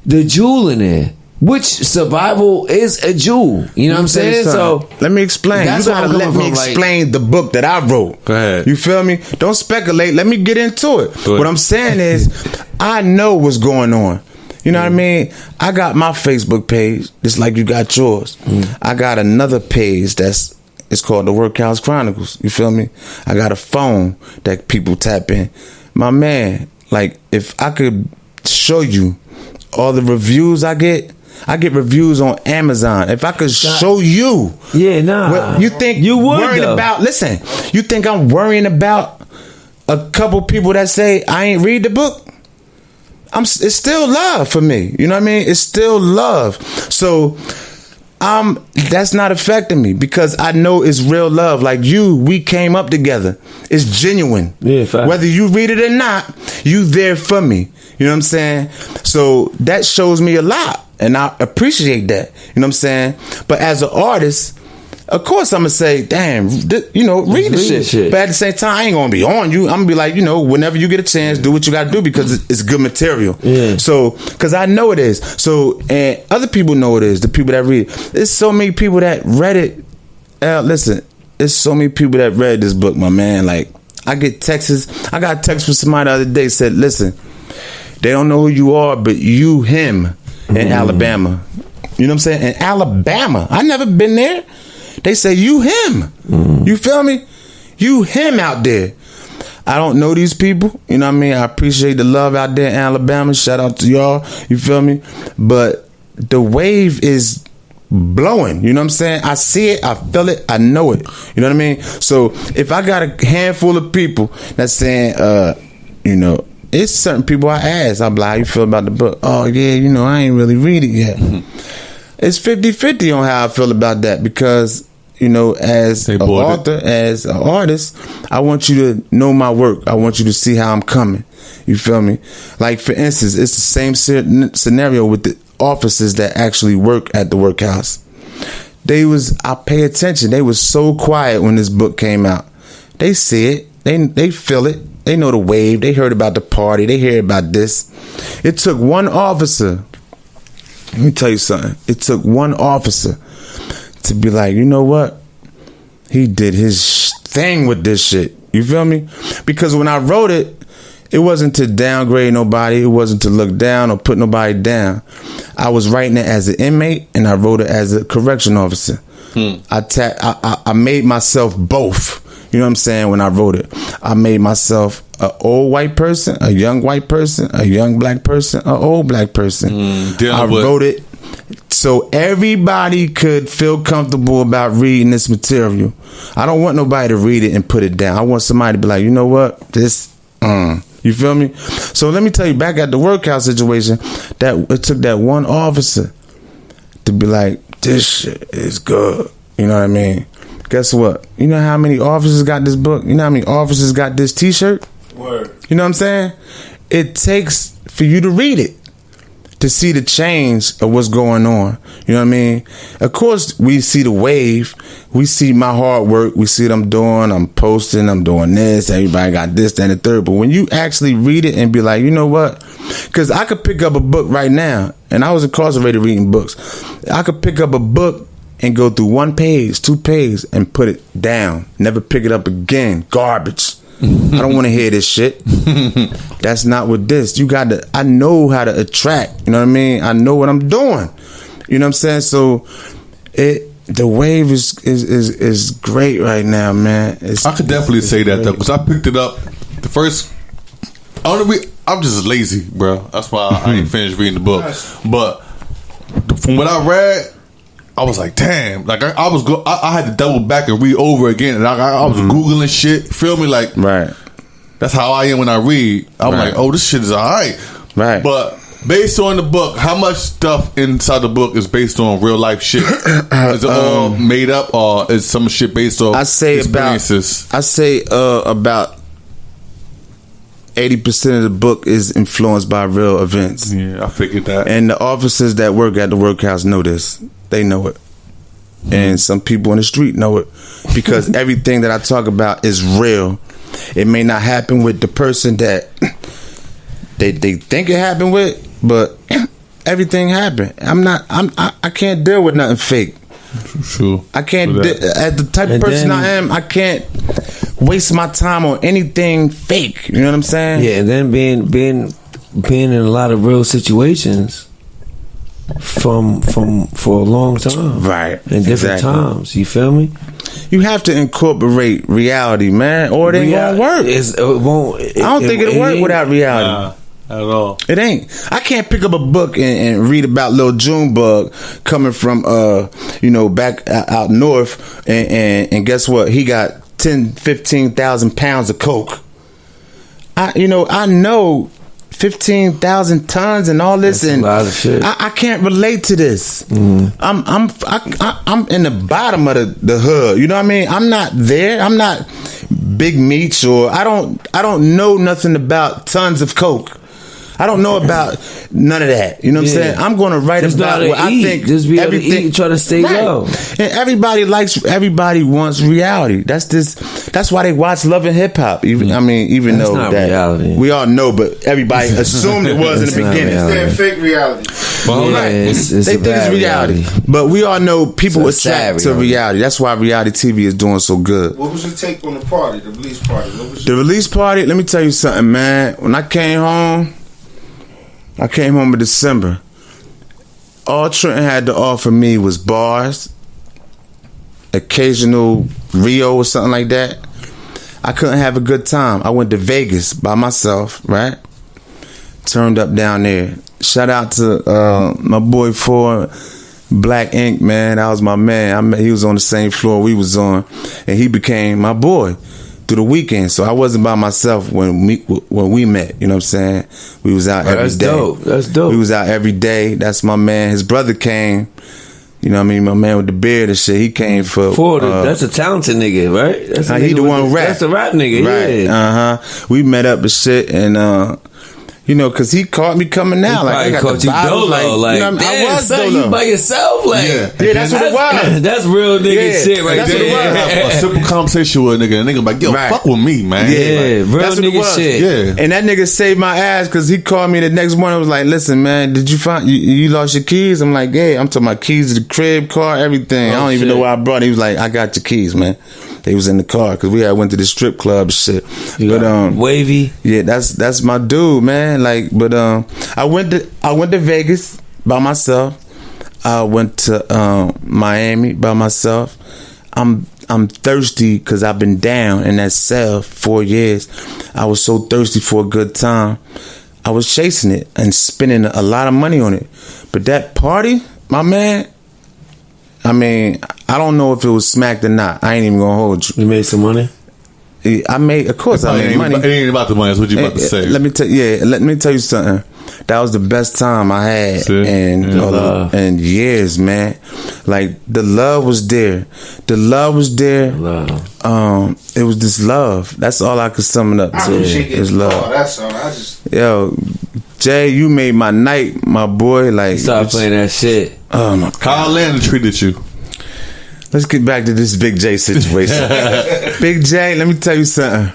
the jewel in there? Which survival is a jewel? You know what I'm saying? So let me explain. You gotta let me explain the book that I wrote. Go ahead. You feel me? Don't speculate. Let me get into it. What I'm saying is, I know what's going on. You know what I mean? I got my Facebook page, just like you got yours. I got another page it's called the Workhouse Chronicles. You feel me? I got a phone that people tap in. My man, like, if I could show you all the reviews I get reviews on Amazon. If I could show you, what you think you worried about? Listen, you think I'm worrying about a couple people that say I ain't read the book? It's still love for me. You know what I mean? It's still love. So that's not affecting me because I know it's real love. Like we came up together. It's genuine. Yeah, fact. Whether you read it or not, you there for me. You know what I'm saying? So that shows me a lot, and I appreciate that. You know what I'm saying? But as an artist, of course I'm gonna say, damn, read the shit. But at the same time, I ain't gonna be on you. I'm gonna be like, whenever you get a chance, do what you gotta do because it's good material. Yeah. So, because I know it is. So, and other people know it is. The people that read. There's so many people that read it. Listen, there's so many people that read this book, my man. Like, I get texts. I got a text from somebody the other day said, listen, they don't know who you are, but you him in Alabama. You know what I'm saying? In Alabama. I never been there. They say you him. You feel me? You him out there. I don't know these people. You know what I mean? I appreciate the love out there in Alabama. Shout out to y'all. You feel me? But the wave is blowing. You know what I'm saying? I see it. I feel it. I know it. You know what I mean? So if I got a handful of people that's saying, it's certain people I ask. I'm like, how you feel about the book? Oh, yeah, I ain't really read it yet. It's 50-50 on how I feel about that because, as an author, as an artist, I want you to know my work. I want you to see how I'm coming. You feel me? Like, for instance, it's the same scenario with the officers that actually work at the workhouse. I pay attention. They was so quiet when this book came out. They see it. They feel it. They know the wave. They heard about the party. They hear about this. It took one officer. Let me tell you something. It took one officer to be like, you know what? He did his thing with this shit. You feel me? Because when I wrote it, it wasn't to downgrade nobody. It wasn't to look down or put nobody down. I was writing it as an inmate and I wrote it as a correction officer. I made myself both. You know what I'm saying? When I wrote it, I made myself an old white person, a young white person, a young black person, an old black person. I wrote it so everybody could feel comfortable about reading this material. I don't want nobody to read it and put it down. I want somebody to be like, you know what? You feel me? So let me tell you, back at the workhouse situation, that it took that one officer to be like, this shit is good. You know what I mean? Guess what? You know how many officers got this book? You know how many officers got this t-shirt? Word. You know what I'm saying? It takes for you to read it to see the change of what's going on. You know what I mean? Of course, we see the wave. We see my hard work. We see what I'm doing. I'm posting. I'm doing this. Everybody got this, that, and the third. But when you actually read it and be like, you know what? Because I could pick up a book right now, and I was incarcerated reading books. I could pick up a book and go through 1 page, 2 pages, and put it down. Never pick it up again. Garbage. I don't want to hear this shit. That's not what this. I know how to attract. You know what I mean? I know what I'm doing. You know what I'm saying? So the wave is great right now, man. I could definitely say that though, because I picked it up the first. I'm just lazy, bro. That's why I ain't finished reading the book. But from what I read, I was like, damn. Like I had to double back and read over again, and I was googling shit. Feel me? Like, right. That's how I am when I read. I'm like, oh, this shit is alright. Right. But based on the book, how much stuff inside the book is based on real life shit? Is it all made up, or is some shit based on experiences? About 80% of the book is influenced by real events. Yeah, I figured that. And the officers that work at the workhouse know this. They know it. And some people in the street know it. Because everything that I talk about is real. It may not happen with the person that they think it happened with, but everything happened. I can't deal with nothing fake. Sure. I can't, as the type of person I am, I can't waste my time on anything fake. You know what I'm saying? Yeah, and then being in a lot of real situations from for a long time, right? In different times. You feel me? You have to incorporate reality, man, or it ain't gonna work. I don't think it'll work without reality. Nah, at all. It ain't. I can't pick up a book and read about Lil Junebug coming from back out north and guess what? He got 15,000 pounds of coke. I know 15,000 tons and all this. That's and a lot of shit. I can't relate to this. I'm in the bottom of the hood. You know what I mean? I'm not there. I'm not Big Meats or I don't know nothing about tons of coke. I don't know about none of that. You know what I'm saying? I'm going to write just about what I think. Just be able to eat and try to stay low. And everybody wants reality. That's why they watch Love and Hip Hop. Even that's though not that reality. We all know, but everybody assumed it was in the beginning. It's fake reality. Well, they think it's reality. But we all know people attract to reality. That's why reality TV is doing so good. What was your take on the party, the release party? The release party, let me tell you something, man. When I came home in December. All Trenton had to offer me was bars, occasional Rio or something like that. I couldn't have a good time. I went to Vegas by myself, right? Turned up down there. Shout out to my boy for Black Ink, man. That was my man. He was on the same floor we was on, and he became my boy through the weekend. So I wasn't by myself when we met. You know what I'm saying? We was out every day. That's dope. We was out every day. That's my man. His brother came. You know what I mean? My man with the beard and shit. He came for that's a talented nigga, right? That's he the one rap. That's a rap nigga, right? Yeah. We met up and shit, and cause he caught me coming out. He like I got caught the you dolo. like, Damn, I was son, dolo. you by yourself, like yeah, that's what it was. That's real nigga shit, right that's there. What it was. A simple conversation with a nigga like, yo, fuck with me, man. Yeah, like, real that's what nigga it was. shit. Yeah, and that nigga saved my ass because he called me the next morning. Was like, listen, man, did you find you lost your keys? I'm like, yeah, I'm talking about keys to the crib, car, everything. I don't even know why I brought it. He was like, I got your keys, man. They was in the car because we had went to the strip club and shit. But Wavy, yeah, that's my dude, man. Like, but I went to Vegas by myself. I went to Miami by myself. I'm thirsty because I've been down in that cell for 4 years. I was so thirsty for a good time. I was chasing it and spending a lot of money on it. But that party, my man, I mean, I don't know if it was smacked or not. I ain't even gonna hold you. You made some money? I made money. It ain't about the money. That's what you about to say. Let me tell you something. That was the best time I had in years, man. Like the love was there. It was this love. That's all I could sum it up to. It's love. That's all. Yo, Jay, you made my night, my boy. Like, stop playing that shit. Oh my God. How Atlanta treated you? Let's get back to this Big J situation. Big J, let me tell you something.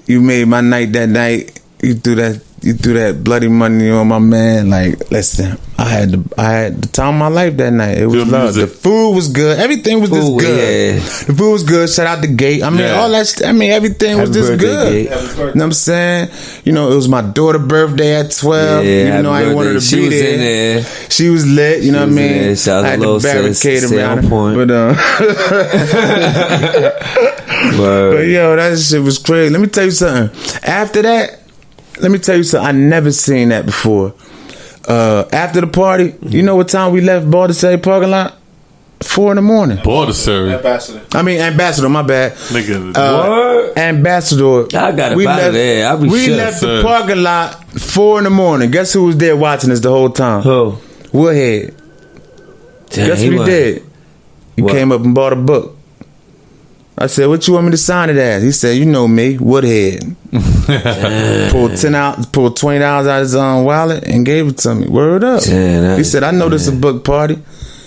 You made my night that night. You threw that bloody money on my man. Like, listen, I had the time of my life that night. It was love. The food was good. Everything was just good. Yeah. The food was good. Shout out the Gate. I mean, all that. Everything was just good. You know what I'm saying? You know, it was my daughter's birthday at 12. Even though I didn't want her to be there. She was lit. You know what I mean? I had the barricade around her. But yo, that shit was crazy. Let me tell you something. After that, I never seen that before. After the party, you know what time we left Baldessari parking lot? 4 in the morning. Ambassador, my bad. Ambassador. I got it out of there. We left the parking lot 4 in the morning. Guess who was there watching us the whole time? Who? Woodhead. Guess what he did? He came up and bought a book. I said, what you want me to sign it as? He said, you know me, Woodhead. Pulled $20 out of his wallet and gave it to me. Word up. He said, I know this is a book party.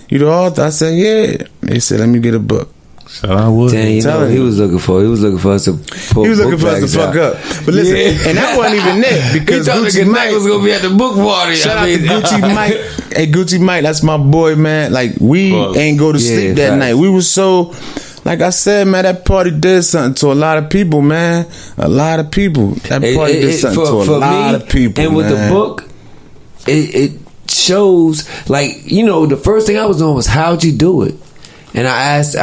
You the author? I said, yeah. He said, let me get a book. Shout out Wood. Damn, you know, he was looking for us to pull. He was looking for us to fuck up. But listen, and that wasn't even it because Gucci Mike was gonna be at the book party. Shout out to Gucci Mike. Hey, Gucci Mike, that's my boy, man. Like we ain't go to sleep that night. We was so. Like I said, man, that party did something to a lot of people, man. A lot of people. That party did something to a lot of people, and with the book, it shows, like, you know, the first thing I was doing was, how'd you do it? And I asked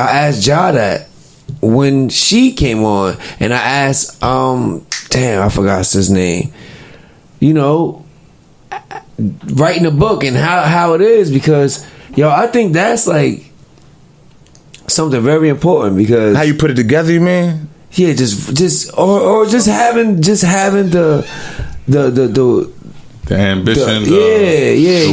Ja that when she came on, and I asked, damn, I forgot his name. You know, writing a book and how it is, because, yo, I think that's like something very important, because how you put it together, you mean? Yeah, just having the ambition, the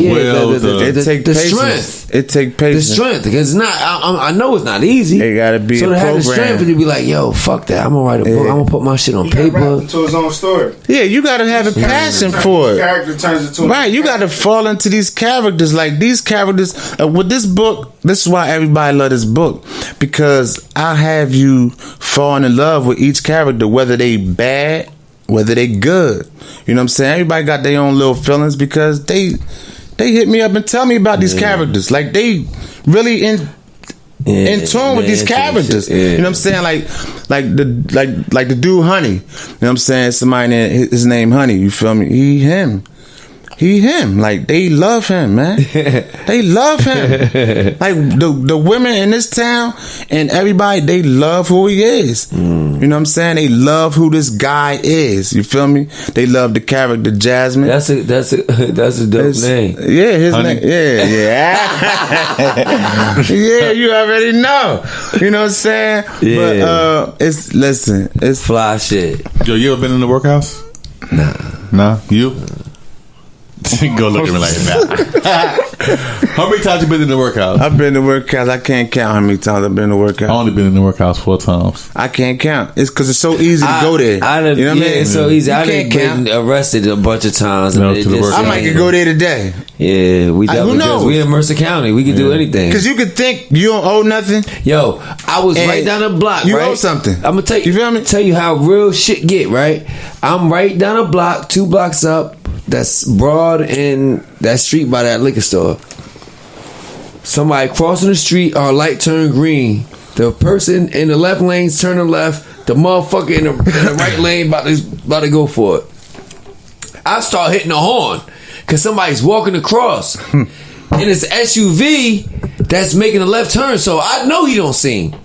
will, the strength. It take patience. The strength, because it's not. I know it's not easy. It gotta be so to have the strength to be like, yo, fuck that. I'm gonna write a book. I'm gonna put my shit on paper. Rap into his own story. Yeah, you gotta have a passion for it. Character turns into right. You gotta fall into these characters. Like these characters with this book. This is why everybody love this book, because I have you falling in love with each character, whether they bad, whether they good. You know what I'm saying? Everybody got their own little feelings because they hit me up and tell me about these characters. Like they really in tune with these characters. You know what I'm saying? Like the dude Honey. You know what I'm saying? Somebody named, his name Honey. You feel me? He him. Like they love him, man. They love him. Like the women in this town and everybody, they love who he is. You know what I'm saying? They love who this guy is. You feel me? They love the character Jasmine. That's a dope name. Yeah, his name. Yeah. Yeah, you already know. You know what I'm saying? Yeah. But it's fly shit. Yo, you ever been in the workhouse? Nah. You? Go look at me like that. How many times you been in the workhouse? I've been in the workhouse. I can't count how many times I've been in the workhouse. I only been in the workhouse 4 times. I can't count. It's because it's so easy to go there. You know what I mean? It's so easy. I've been arrested a bunch of times. No, I might could go there today. Yeah, we who knows? We in Mercer County. We can do anything. Because you could think you don't owe nothing. Yo, I was right down the block. You right? owe something. I'm gonna tell you. You feel me? Tell you how real shit get. Right. I'm right down a block, 2 blocks up. That's Broad and that street by that liquor store. Somebody crossing the street, our light turned green. The person in the left lane's turning left. The motherfucker in the right lane about to go for it. I start hitting the horn because somebody's walking across. And it's an SUV that's making a left turn, so I know he don't see him.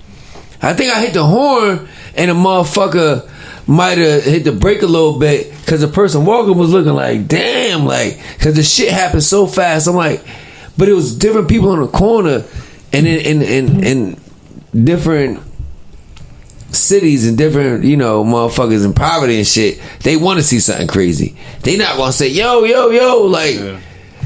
I think I hit the horn and the motherfucker might have hit the brake a little bit because the person walking was looking like, damn, like, because the shit happened so fast. I'm like, but it was different people on the corner and in different cities and different, you know, motherfuckers in poverty and shit. They want to see something crazy. They not gonna say, yo, like, you know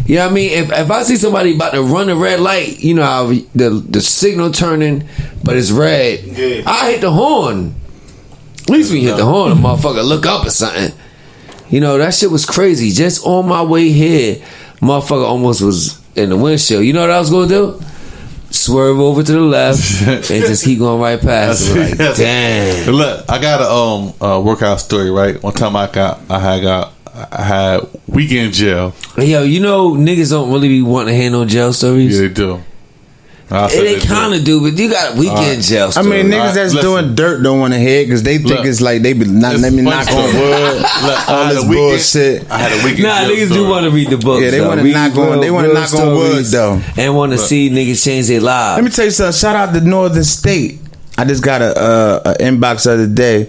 what I mean? If I see somebody about to run a red light, you know how the signal turning, but it's red, I hit the horn. At least we hit the horn, a motherfucker look up or something. You know, that shit was crazy. Just on my way here, motherfucker almost was in the windshield. You know what I was gonna do? Swerve over to the left and just keep going right past. Like, damn. Look, I got a workout story. Right, one time I had weekend jail. Yo, you know niggas don't really be wanting to hear no jail stories. Yeah, they do. They kind of do, but you got weekend jail stories. I mean, niggas that's doing dirt don't want to hear it because they think it's like they be not. Let me knock on wood. All this bullshit. I had a weekend. Nah, niggas do want to read the books. Yeah, they want to knock on. They want to knock on wood though, and want to see niggas change their lives. Let me tell you something. Shout out to Northern State. I just got a inbox the other day.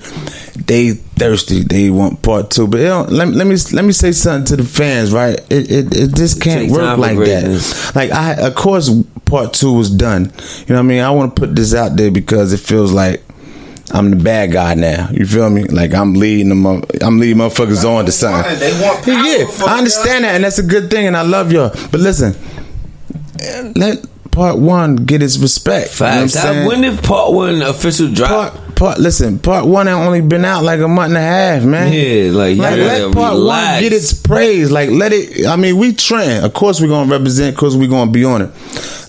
They thirsty. They want part 2. But let me say something to the fans. Right? It just can't work like that. Like of course part 2 was done. You know what I mean? I want to put this out there because it feels like I'm the bad guy now. You feel me? Like I'm leading motherfuckers on to something. They want power. Yeah, I understand that, and that's a good thing, and I love y'all. But listen, let part 1 get its respect. Facts. You know when did part 1 official drop? Listen, part 1 ain't only been out like a month and a half, man. Yeah, let part 1 get its praise. Like let it. I mean, we trend. Of course, we're gonna represent. Of course, we're gonna be on it.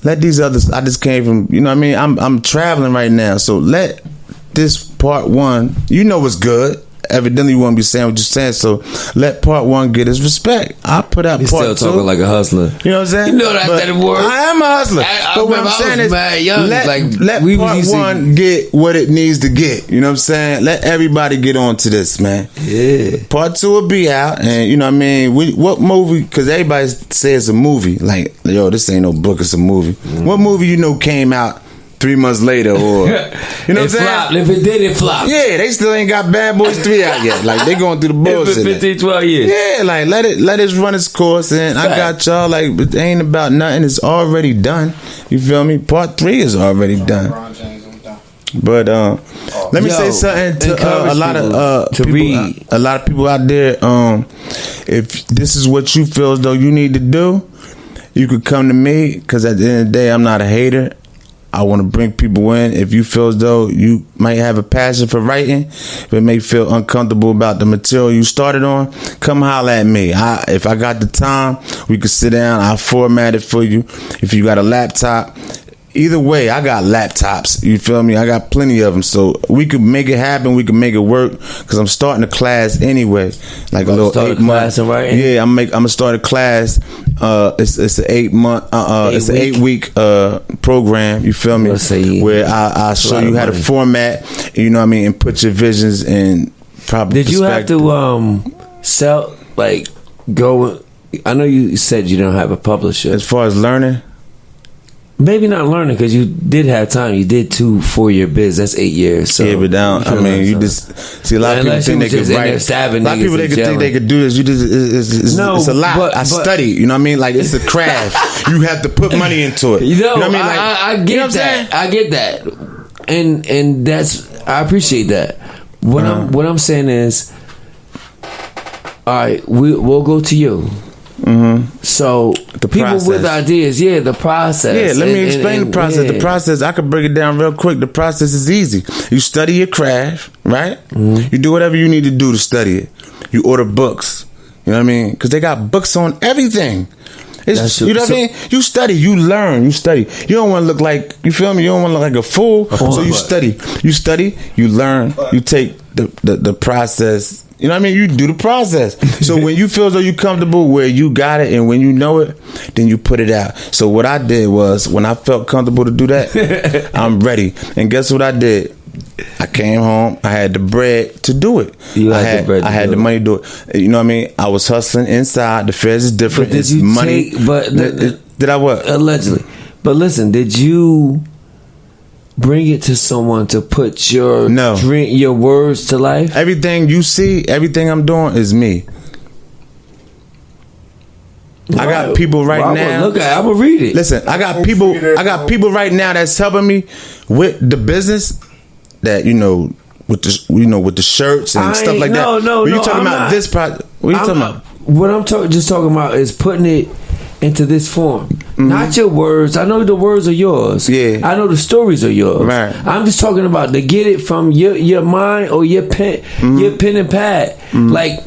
let these others. I just came from. You know what I mean? I'm traveling right now, so let this part one. You know what's good. Evidently, you want to be saying what you're saying, so let part one get his respect. I put out He's part still two. talking like a hustler. You know what I'm saying? You know that word. I am a hustler. But what I'm saying is, let part one get what it needs to get. You know what I'm saying? Let everybody get on to this, man. Yeah. Part two will be out, and you know what I mean? What movie? Because everybody says it's a movie. Like, yo, this ain't no book, it's a movie. What movie you know came out 3 months later, or you know what I'm saying? Flopped. If it did, it flopped. Yeah, they still ain't got Bad Boys 3 out yet. Like, they going through the bullshit. 15, 12 years. Yeah, like let it run its course, and I got y'all. Like, it ain't about nothing. It's already done. You feel me? Part 3 is already done. But let me say something to a lot of to people, read. a lot of people out there. If this is what you feel as though you need to do, you could come to me, because at the end of the day, I'm not a hater. I want to bring people in. If you feel as though you might have a passion for writing, if it may feel uncomfortable about the material you started on, come holler at me. If I got the time, we could sit down. I'll format it for you. If you got a laptop, either way, I got laptops. You feel me? I got plenty of them, so we could make it happen. We could make it work, because I'm starting a class anyway, like a little 8 months. Yeah, I'm gonna start a class. It's an 8 month. It's an 8 week program. You feel me? Where I show you how to format. You know what I mean, and put your visions in proper. Did you have to sell, like, go? I know you said you don't have a publisher. As far as learning. Maybe not learning, because you did have time. You did 2 4-year bids. That's 8 years. So yeah, but down. I mean, you just see a lot of people think they could write. A lot of people they could think they could do this. You just it's a lot. But I study. You know what I mean? Like, it's a craft. You have to put money into it. You know what I mean? Like, I get, you know that. I get that, and that's, I appreciate that. What I'm saying is, all right, we'll go to you. Mm-hmm. So the people process. With ideas, the process. Yeah, let me explain the process. Yeah. The process, I could break it down real quick. The process is easy. You study your craft, right? Mm-hmm. You do whatever you need to do to study it. You order books. You know what I mean? Because they got books on everything. You know what I mean? You study, you learn, you study. You don't want to look like, you feel me? You don't want to look like a fool. So you study. You study, you learn, you take the process. You know what I mean? You do the process. So when you feel as though you're comfortable where you got it, and when you know it, then you put it out. So what I did was, when I felt comfortable to do that, I'm ready. And guess what I did? I came home. I had the bread to do it. I had the money to do it. You know what I mean? I was hustling inside. The feds is different. But did you money. Did I what? Allegedly. But listen, did you bring it to someone to put your your words to life? Everything you see, everything I'm doing is me. Right. I got people now. I'm gonna read it. Listen, I got people right now that's helping me with the business. That with the shirts and stuff like that. No. You talking about this project? What are you talking about? What I'm just talking about is putting it into this form. Mm-hmm. Not your words. I know the words are yours. Yeah. I know the stories are yours. Right. I'm just talking about to get it from your mind or your pen, your pen and pad. Mm-hmm. Like,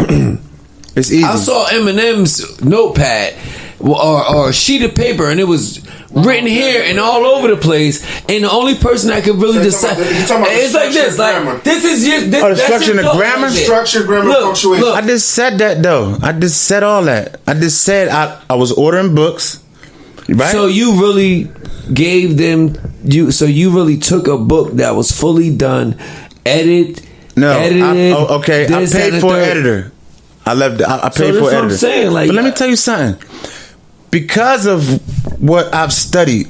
it's easy. I saw Eminem's notepad or a sheet of paper, and it was written here and all over the place, and the only person that could really decide, it's like this, like this is your the structure and the grammar, punctuation. I just said that though. I just said all that. I just said I was ordering books. Right? So you really gave them so you really took a book that was fully done, edited. Okay. I paid for an editor. I left. I paid for an editor. I'm saying, like, but let me tell you something. Because of what I've studied,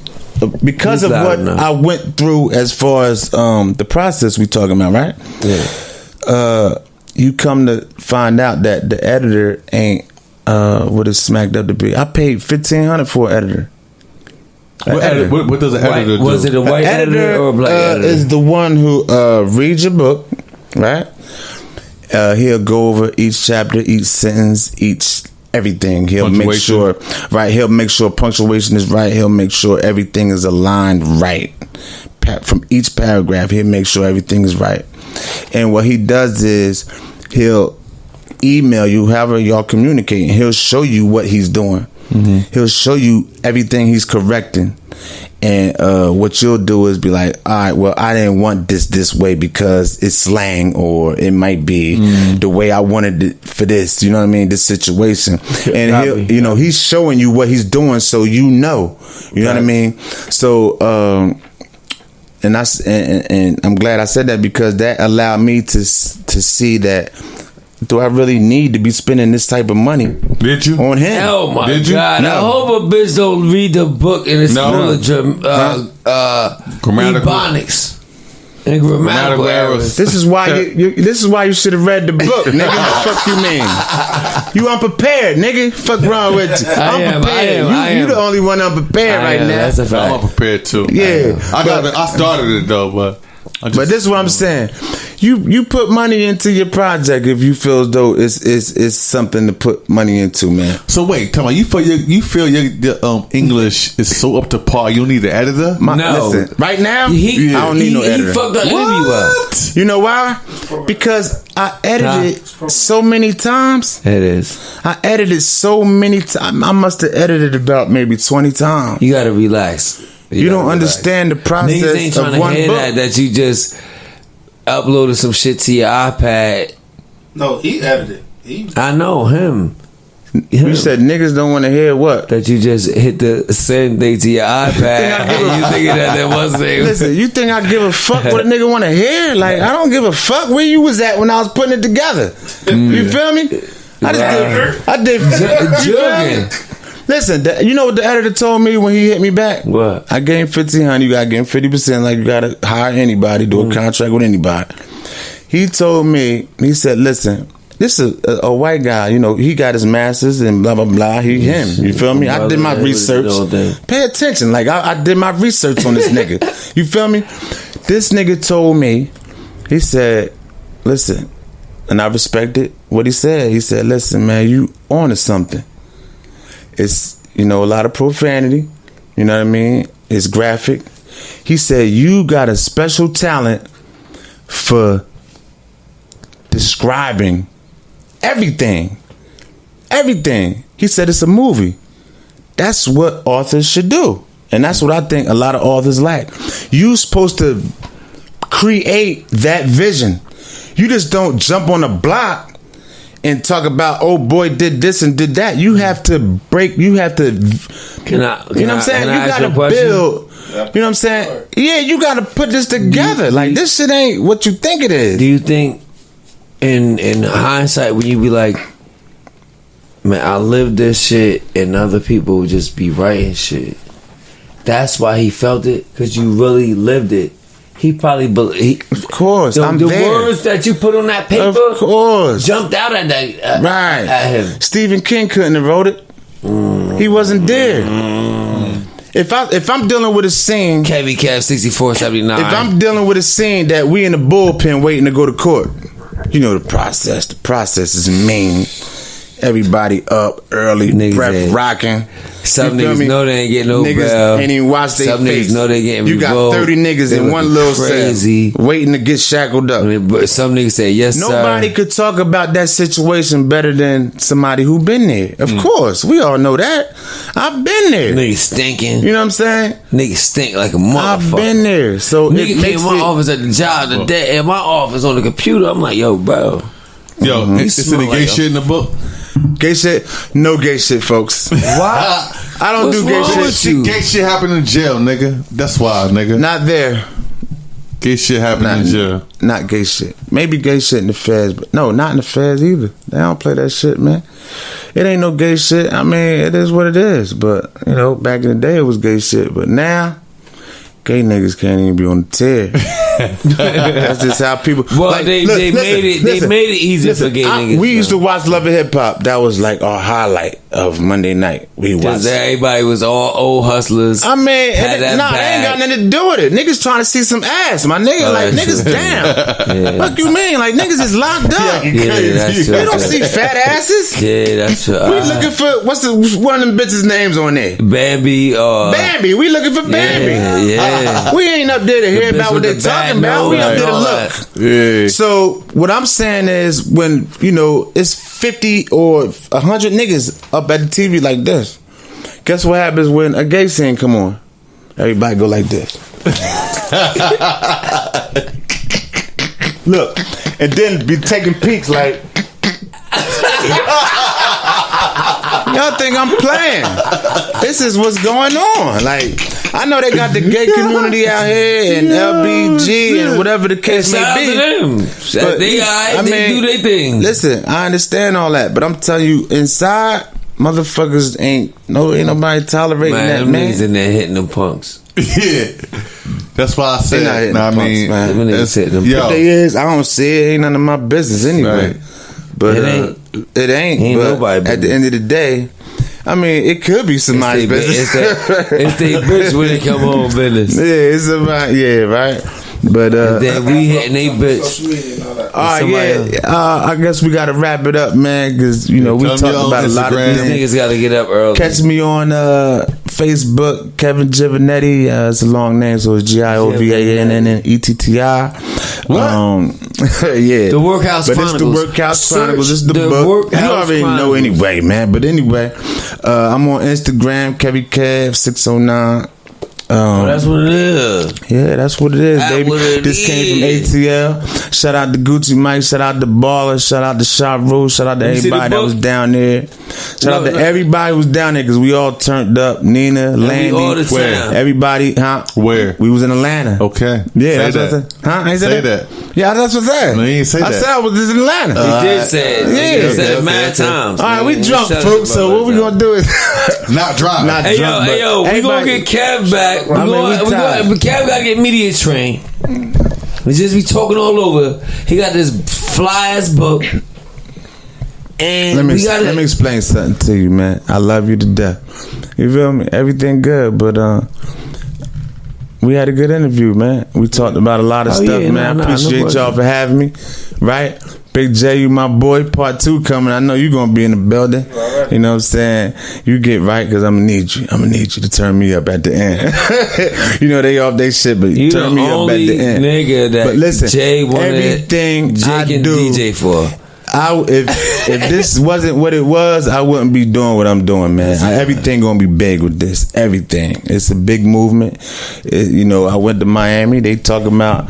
because of what I went through as far as the process we talking about, right? Yeah. You come to find out that the editor ain't what it's smacked up to be. I paid $1,500 for an editor. What does an editor do? Was it a white editor or a black editor? Is the one who reads your book, right? He'll go over each chapter, each sentence, everything. He'll make sure, right? He'll make sure punctuation is right. He'll make sure everything is aligned right. From each paragraph, he'll make sure everything is right. And what he does is he'll email you, however y'all communicate, and he'll show you what he's doing. he'll show you everything he's correcting. And what you'll do is be like, all right, well, I didn't want this way because it's slang, or it might be the way I wanted it for this. You know what I mean? This situation, and he'll, you know, he's showing you what he's doing, so you know what I mean. So, and I'm glad I said that, because that allowed me to see that. Do I really need to be spending this type of money? Did you? On him? Oh my Did you? God! No. I hope a bitch don't read the book and it's full of grammatical ebonics and grammatical errors. This is why you should have read the book, nigga. The fuck you mean? You unprepared, nigga. Fuck wrong with you? I am. You the only one unprepared right now. That's a fact. I'm unprepared too. Yeah, I started it though, but this is what I'm saying. You put money into your project if you feel as though it's something to put money into, man. So wait, tell me, you feel your English is so up to par? You don't need an editor? No, listen, right now I don't need no editor. He fucked the interview up. You know why? Because I edited so many times. It is. I edited so many times. I must have edited about maybe 20 times. You gotta relax. You don't understand the process. Niggas ain't trying of to one hear book. that you just uploaded some shit to your iPad. No, he edited. I know him. You said niggas don't want to hear what? That you just hit the send thing to your iPad and you thinking that was it. Listen, you think I give a fuck what a nigga want to hear? Like, I don't give a fuck where you was at when I was putting it together. You feel me? I did. You feel me? Listen, you know what the editor told me when he hit me back? What? I gave him 1,500. You got to give him 50%. Like, you got to hire anybody, do a contract with anybody. He told me, he said, listen, this is a white guy. You know, he got his masters and blah, blah, blah. Him. You feel me? I did my research. Pay attention. Like, I did my research on this nigga. You feel me? This nigga told me, he said, listen, and I respected what he said. He said, listen, man, you on to something. It's, you know, a lot of profanity. You know what I mean? It's graphic. He said, you got a special talent for describing everything. Everything. He said it's a movie. That's what authors should do. And that's what I think a lot of authors lack. You supposed to create that vision. You just don't jump on a block and talk about, oh boy did this and did that. You have to break. You have to. You know what I'm saying? You gotta build. You know what I'm saying? Yeah, you gotta put this together. Like, this shit ain't what you think it is. Do you think, in hindsight, when you be like, man, I lived this shit, and other people would just be writing shit, that's why he felt it, because you really lived it? He probably believed. Of course, the there. words that you put on that paper, of course, jumped out at that. Right. At him. Stephen King couldn't have wrote it. He wasn't there. If I'm dealing with a scene, Kevy Kev 6479. If I'm dealing with a scene that we in the bullpen waiting to go to court, you know the process. The process is mean. Everybody up early, niggas breath rocking. Some niggas know they ain't getting no niggas bell. Ain't even watch their face. Niggas know they getting You got revoked. 30 niggas in one little cell waiting to get shackled up. But some niggas say yes, Nobody sir. could talk about that situation better than somebody who been there. Of course, we all know that. I've been there. Niggas stinking. You know what I'm saying? Niggas stink like a motherfucker. I've been there. So nigga came in my office at the job today, in my office on the computer. I'm like, yo, bro. Yo, is any gay shit in the book? Gay shit? No gay shit, folks. Why? I don't do gay shit. Gay shit happen in jail, nigga. That's why, nigga. Not there. Gay shit happen in jail. Not gay shit. Maybe gay shit in the feds, but no, not in the feds either. They don't play that shit, man. It ain't no gay shit. I mean, it is what it is. But, you know, back in the day it was gay shit. But now, gay niggas can't even be on the tear. That's just how people. Well, like, they made it easier for gay niggas. We used to watch Love and Hip Hop. That was like our highlight of Monday night. We watched. Everybody was all old hustlers. I mean, they ain't got nothing to do with it. Niggas trying to see some ass, my nigga. Like, niggas down. What you mean? Like, niggas is locked up. That's true. We don't see fat asses. Yeah, that's true. We looking for what's one of them bitches' names on there? Bambi. Bambi. We looking for Bambi. Yeah. We ain't up there to hear about what they talking about. We up there to look. Yeah. So what I'm saying is, when you know it's 50 or 100 niggas up at the TV like this, Guess what happens when a gay scene come on? Everybody go like this. Look, and then be taking peeks like. Y'all think I'm playing? This is what's going on. Like, I know they got the gay community out here and LBG and whatever the case may be. But they do their thing. Listen, I understand all that, but I'm telling you, inside, motherfuckers ain't nobody tolerating that, man. Niggas in there hitting them punks. Yeah, that's why I said. They not hitting punks, man. If they is, I don't see it. Ain't none of my business anyway. Right. But it ain't. But nobody at the end of the day, I mean, it could be somebody's business. It's they bitch when they come home business. Yeah, it's about right. But then we hitting they bitch. All right, I guess we gotta wrap it up, man, because we talked about a lot of things. Niggas gotta get up early. Catch me on Facebook, Kevin Giovannetti. It's a long name, so it's Giovannetti. Yeah, the Workhouse Chronicles. It's the Workhouse Chronicles. It's the book. You already know anyway, man. But anyway, I'm on Instagram, Kevy Kev 609. That's what it is. Yeah, that's what it is, baby. This came from ATL. Shout out to Gucci Mike. Shout out to Baller. Shout out to Shop Rose. Shout out to everybody that was down there. Shout out to everybody who was down there because we all turned up. Nina, Landy, everybody. Where? We was in Atlanta. Okay. Yeah, that's what I said. I ain't say that. Yeah, that's what I said. No, you ain't say that. I said I was in Atlanta. He did say it. Yeah. He said it mad times. All right, we drunk, folks. So what we gonna do is not drive. Hey yo, we gonna get Kev back. Kev gotta get media trained. We just be talking all over. He got this fly ass book. And let me explain something to you, man. I love you to death. You feel me? Everything good, but we had a good interview, man. We talked about a lot of stuff, man. I appreciate y'all for having me. Right? Big J, you my boy. Part 2 coming. I know you gonna be in the building. You know what I'm saying? You get right, because I'm gonna need you. I'm gonna need you to turn me up at the end. They off they shit, but you turn me up at the end. Nigga that but listen, Jay everything I do, DJ for. If this wasn't what it was, I wouldn't be doing what I'm doing, man. Everything gonna be big with this. Everything. It's a big movement. I went to Miami. They talking about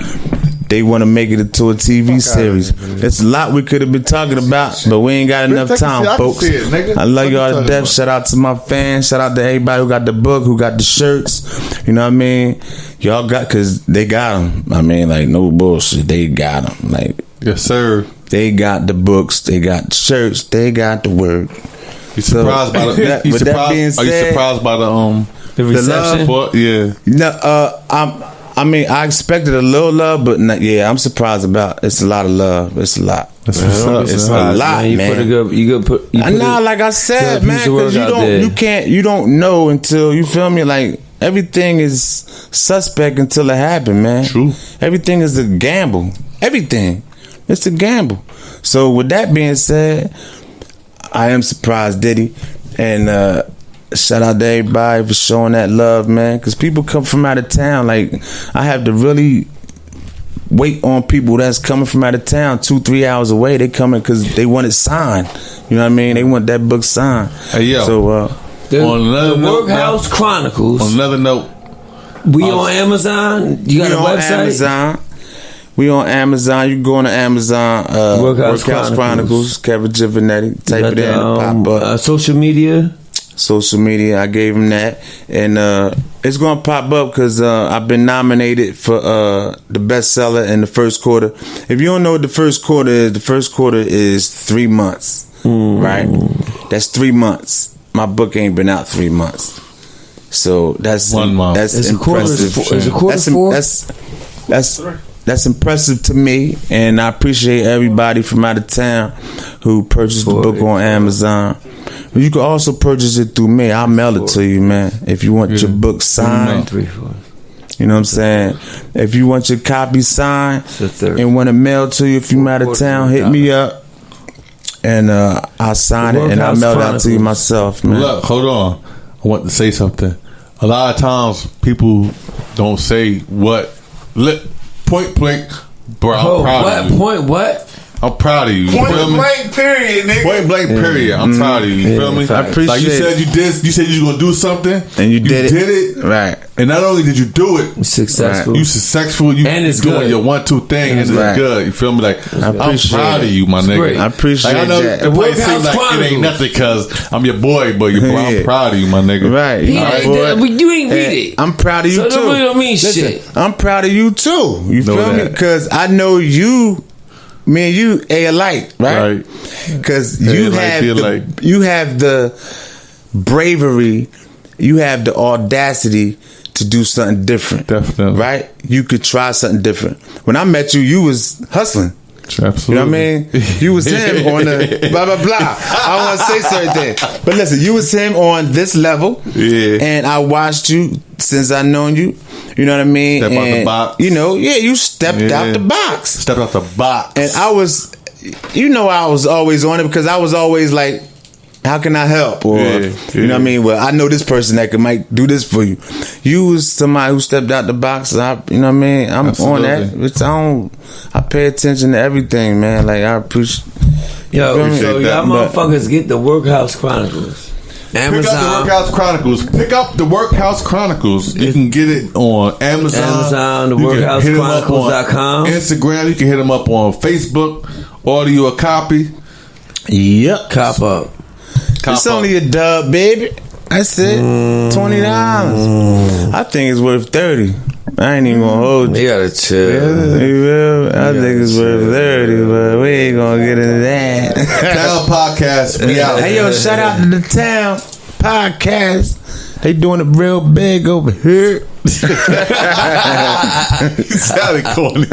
they want to make it into a TV series. It's a lot we could have been talking about, but we ain't got enough time, folks. I love y'all to death. Shout out to my fans. Shout out to everybody who got the book, who got the shirts. You know what I mean? Y'all got, because they got them. I mean, like, no bullshit. They got them. Like, yes, sir. They got the books. They got the shirts. They got the word. You surprised by the? Are you surprised by the reception? Yeah. No, I mean, I expected a little love, but I'm surprised about. It's a lot of love. It's a lot. It's a lot, man. Like I said, man, because you don't know until, you feel me? Like, everything is suspect until it happened, man. True. Everything is a gamble. Everything. It's a gamble. So with that being said, I am surprised, Diddy, and shout out to everybody for showing that love, man. Because people come from out of town. Like, I have to really wait on people that's coming from out of town 2-3 hours away. They coming because they want it signed. You know what I mean? They want that book signed. Hey, yo. So the Workhouse Chronicles. On another note, we on Amazon. You got a website? Amazon. We on Amazon. You can go on to Amazon. Workhouse Chronicles. Kevin Giovannetti. Type it in. Pop up. Social media. I gave him that, and it's gonna pop up because I've been nominated for the bestseller in the first quarter. If you don't know what the first quarter is 3 months, right? That's 3 months. My book ain't been out 3 months, so that's 1 month. That's impressive. That's impressive to me, and I appreciate everybody from out of town who purchased the book on Amazon. You can also purchase it through me. I'll mail it to you, man. If you want your book signed, you know what I'm saying? If you want your copy signed and want to mail to you, if you're out of town, hit me up, and I'll sign it and I'll mail it out to you myself, man. Look, hold on. I want to say something. A lot of times people don't say what point blank, bro. What? I'm proud of you. You feel Point me? blank, period, nigga. Point blank, period. I'm proud of you. You feel me? I appreciate like you said, you said you was gonna do something, and you did it, right. And not only did you do it, successful. You successful. You and it's doing good. your 1-2 thing, and it's good. You feel me? Like I'm proud of you, my nigga. Great. I appreciate like, I know that. it might seem like it ain't nothing because I'm your boy, but I'm proud of you, my nigga. Right. You ain't read it. I'm proud of you too. So don't mean Listen, shit. I'm proud of you too. You feel me? Because I know you. Me and you alike, right? Because you have the bravery, you have the audacity to do something different. Definitely, right? You could try something different. When I met you, you was hustling. Absolutely. You know what I mean? You was him on the blah blah blah. I don't want to say certain things, but listen, you was him on this level, and I watched you since I known you. You know what I mean? Step out the box. You know, you stepped out the box. Stepped out the box. And I was, I was always on it because I was always like, how can I help? Or you know what I mean? Well, I know this person that might do this for you. You was somebody who stepped out the box. You know what I mean? I'm on that. I pay attention to everything, man. Like I appreciate. Yo, so y'all motherfuckers get the Workhouse Chronicles. Amazon. Pick up the Workhouse Chronicles. Pick up the Workhouse Chronicles. You can get it on Amazon. The WorkhouseChronicles.com. Instagram. You can hit them up on Facebook. Order you a copy. Yep. Cop up. It's only a dub, baby. That's it. $20. I think it's worth $30. I ain't even gonna hold you. You gotta chill. I think it's worth $30, but we ain't gonna get into that. Town Podcast. We out. Hey, yo, shout out to the Town Podcast. They doing it real big over here. Sounded corny.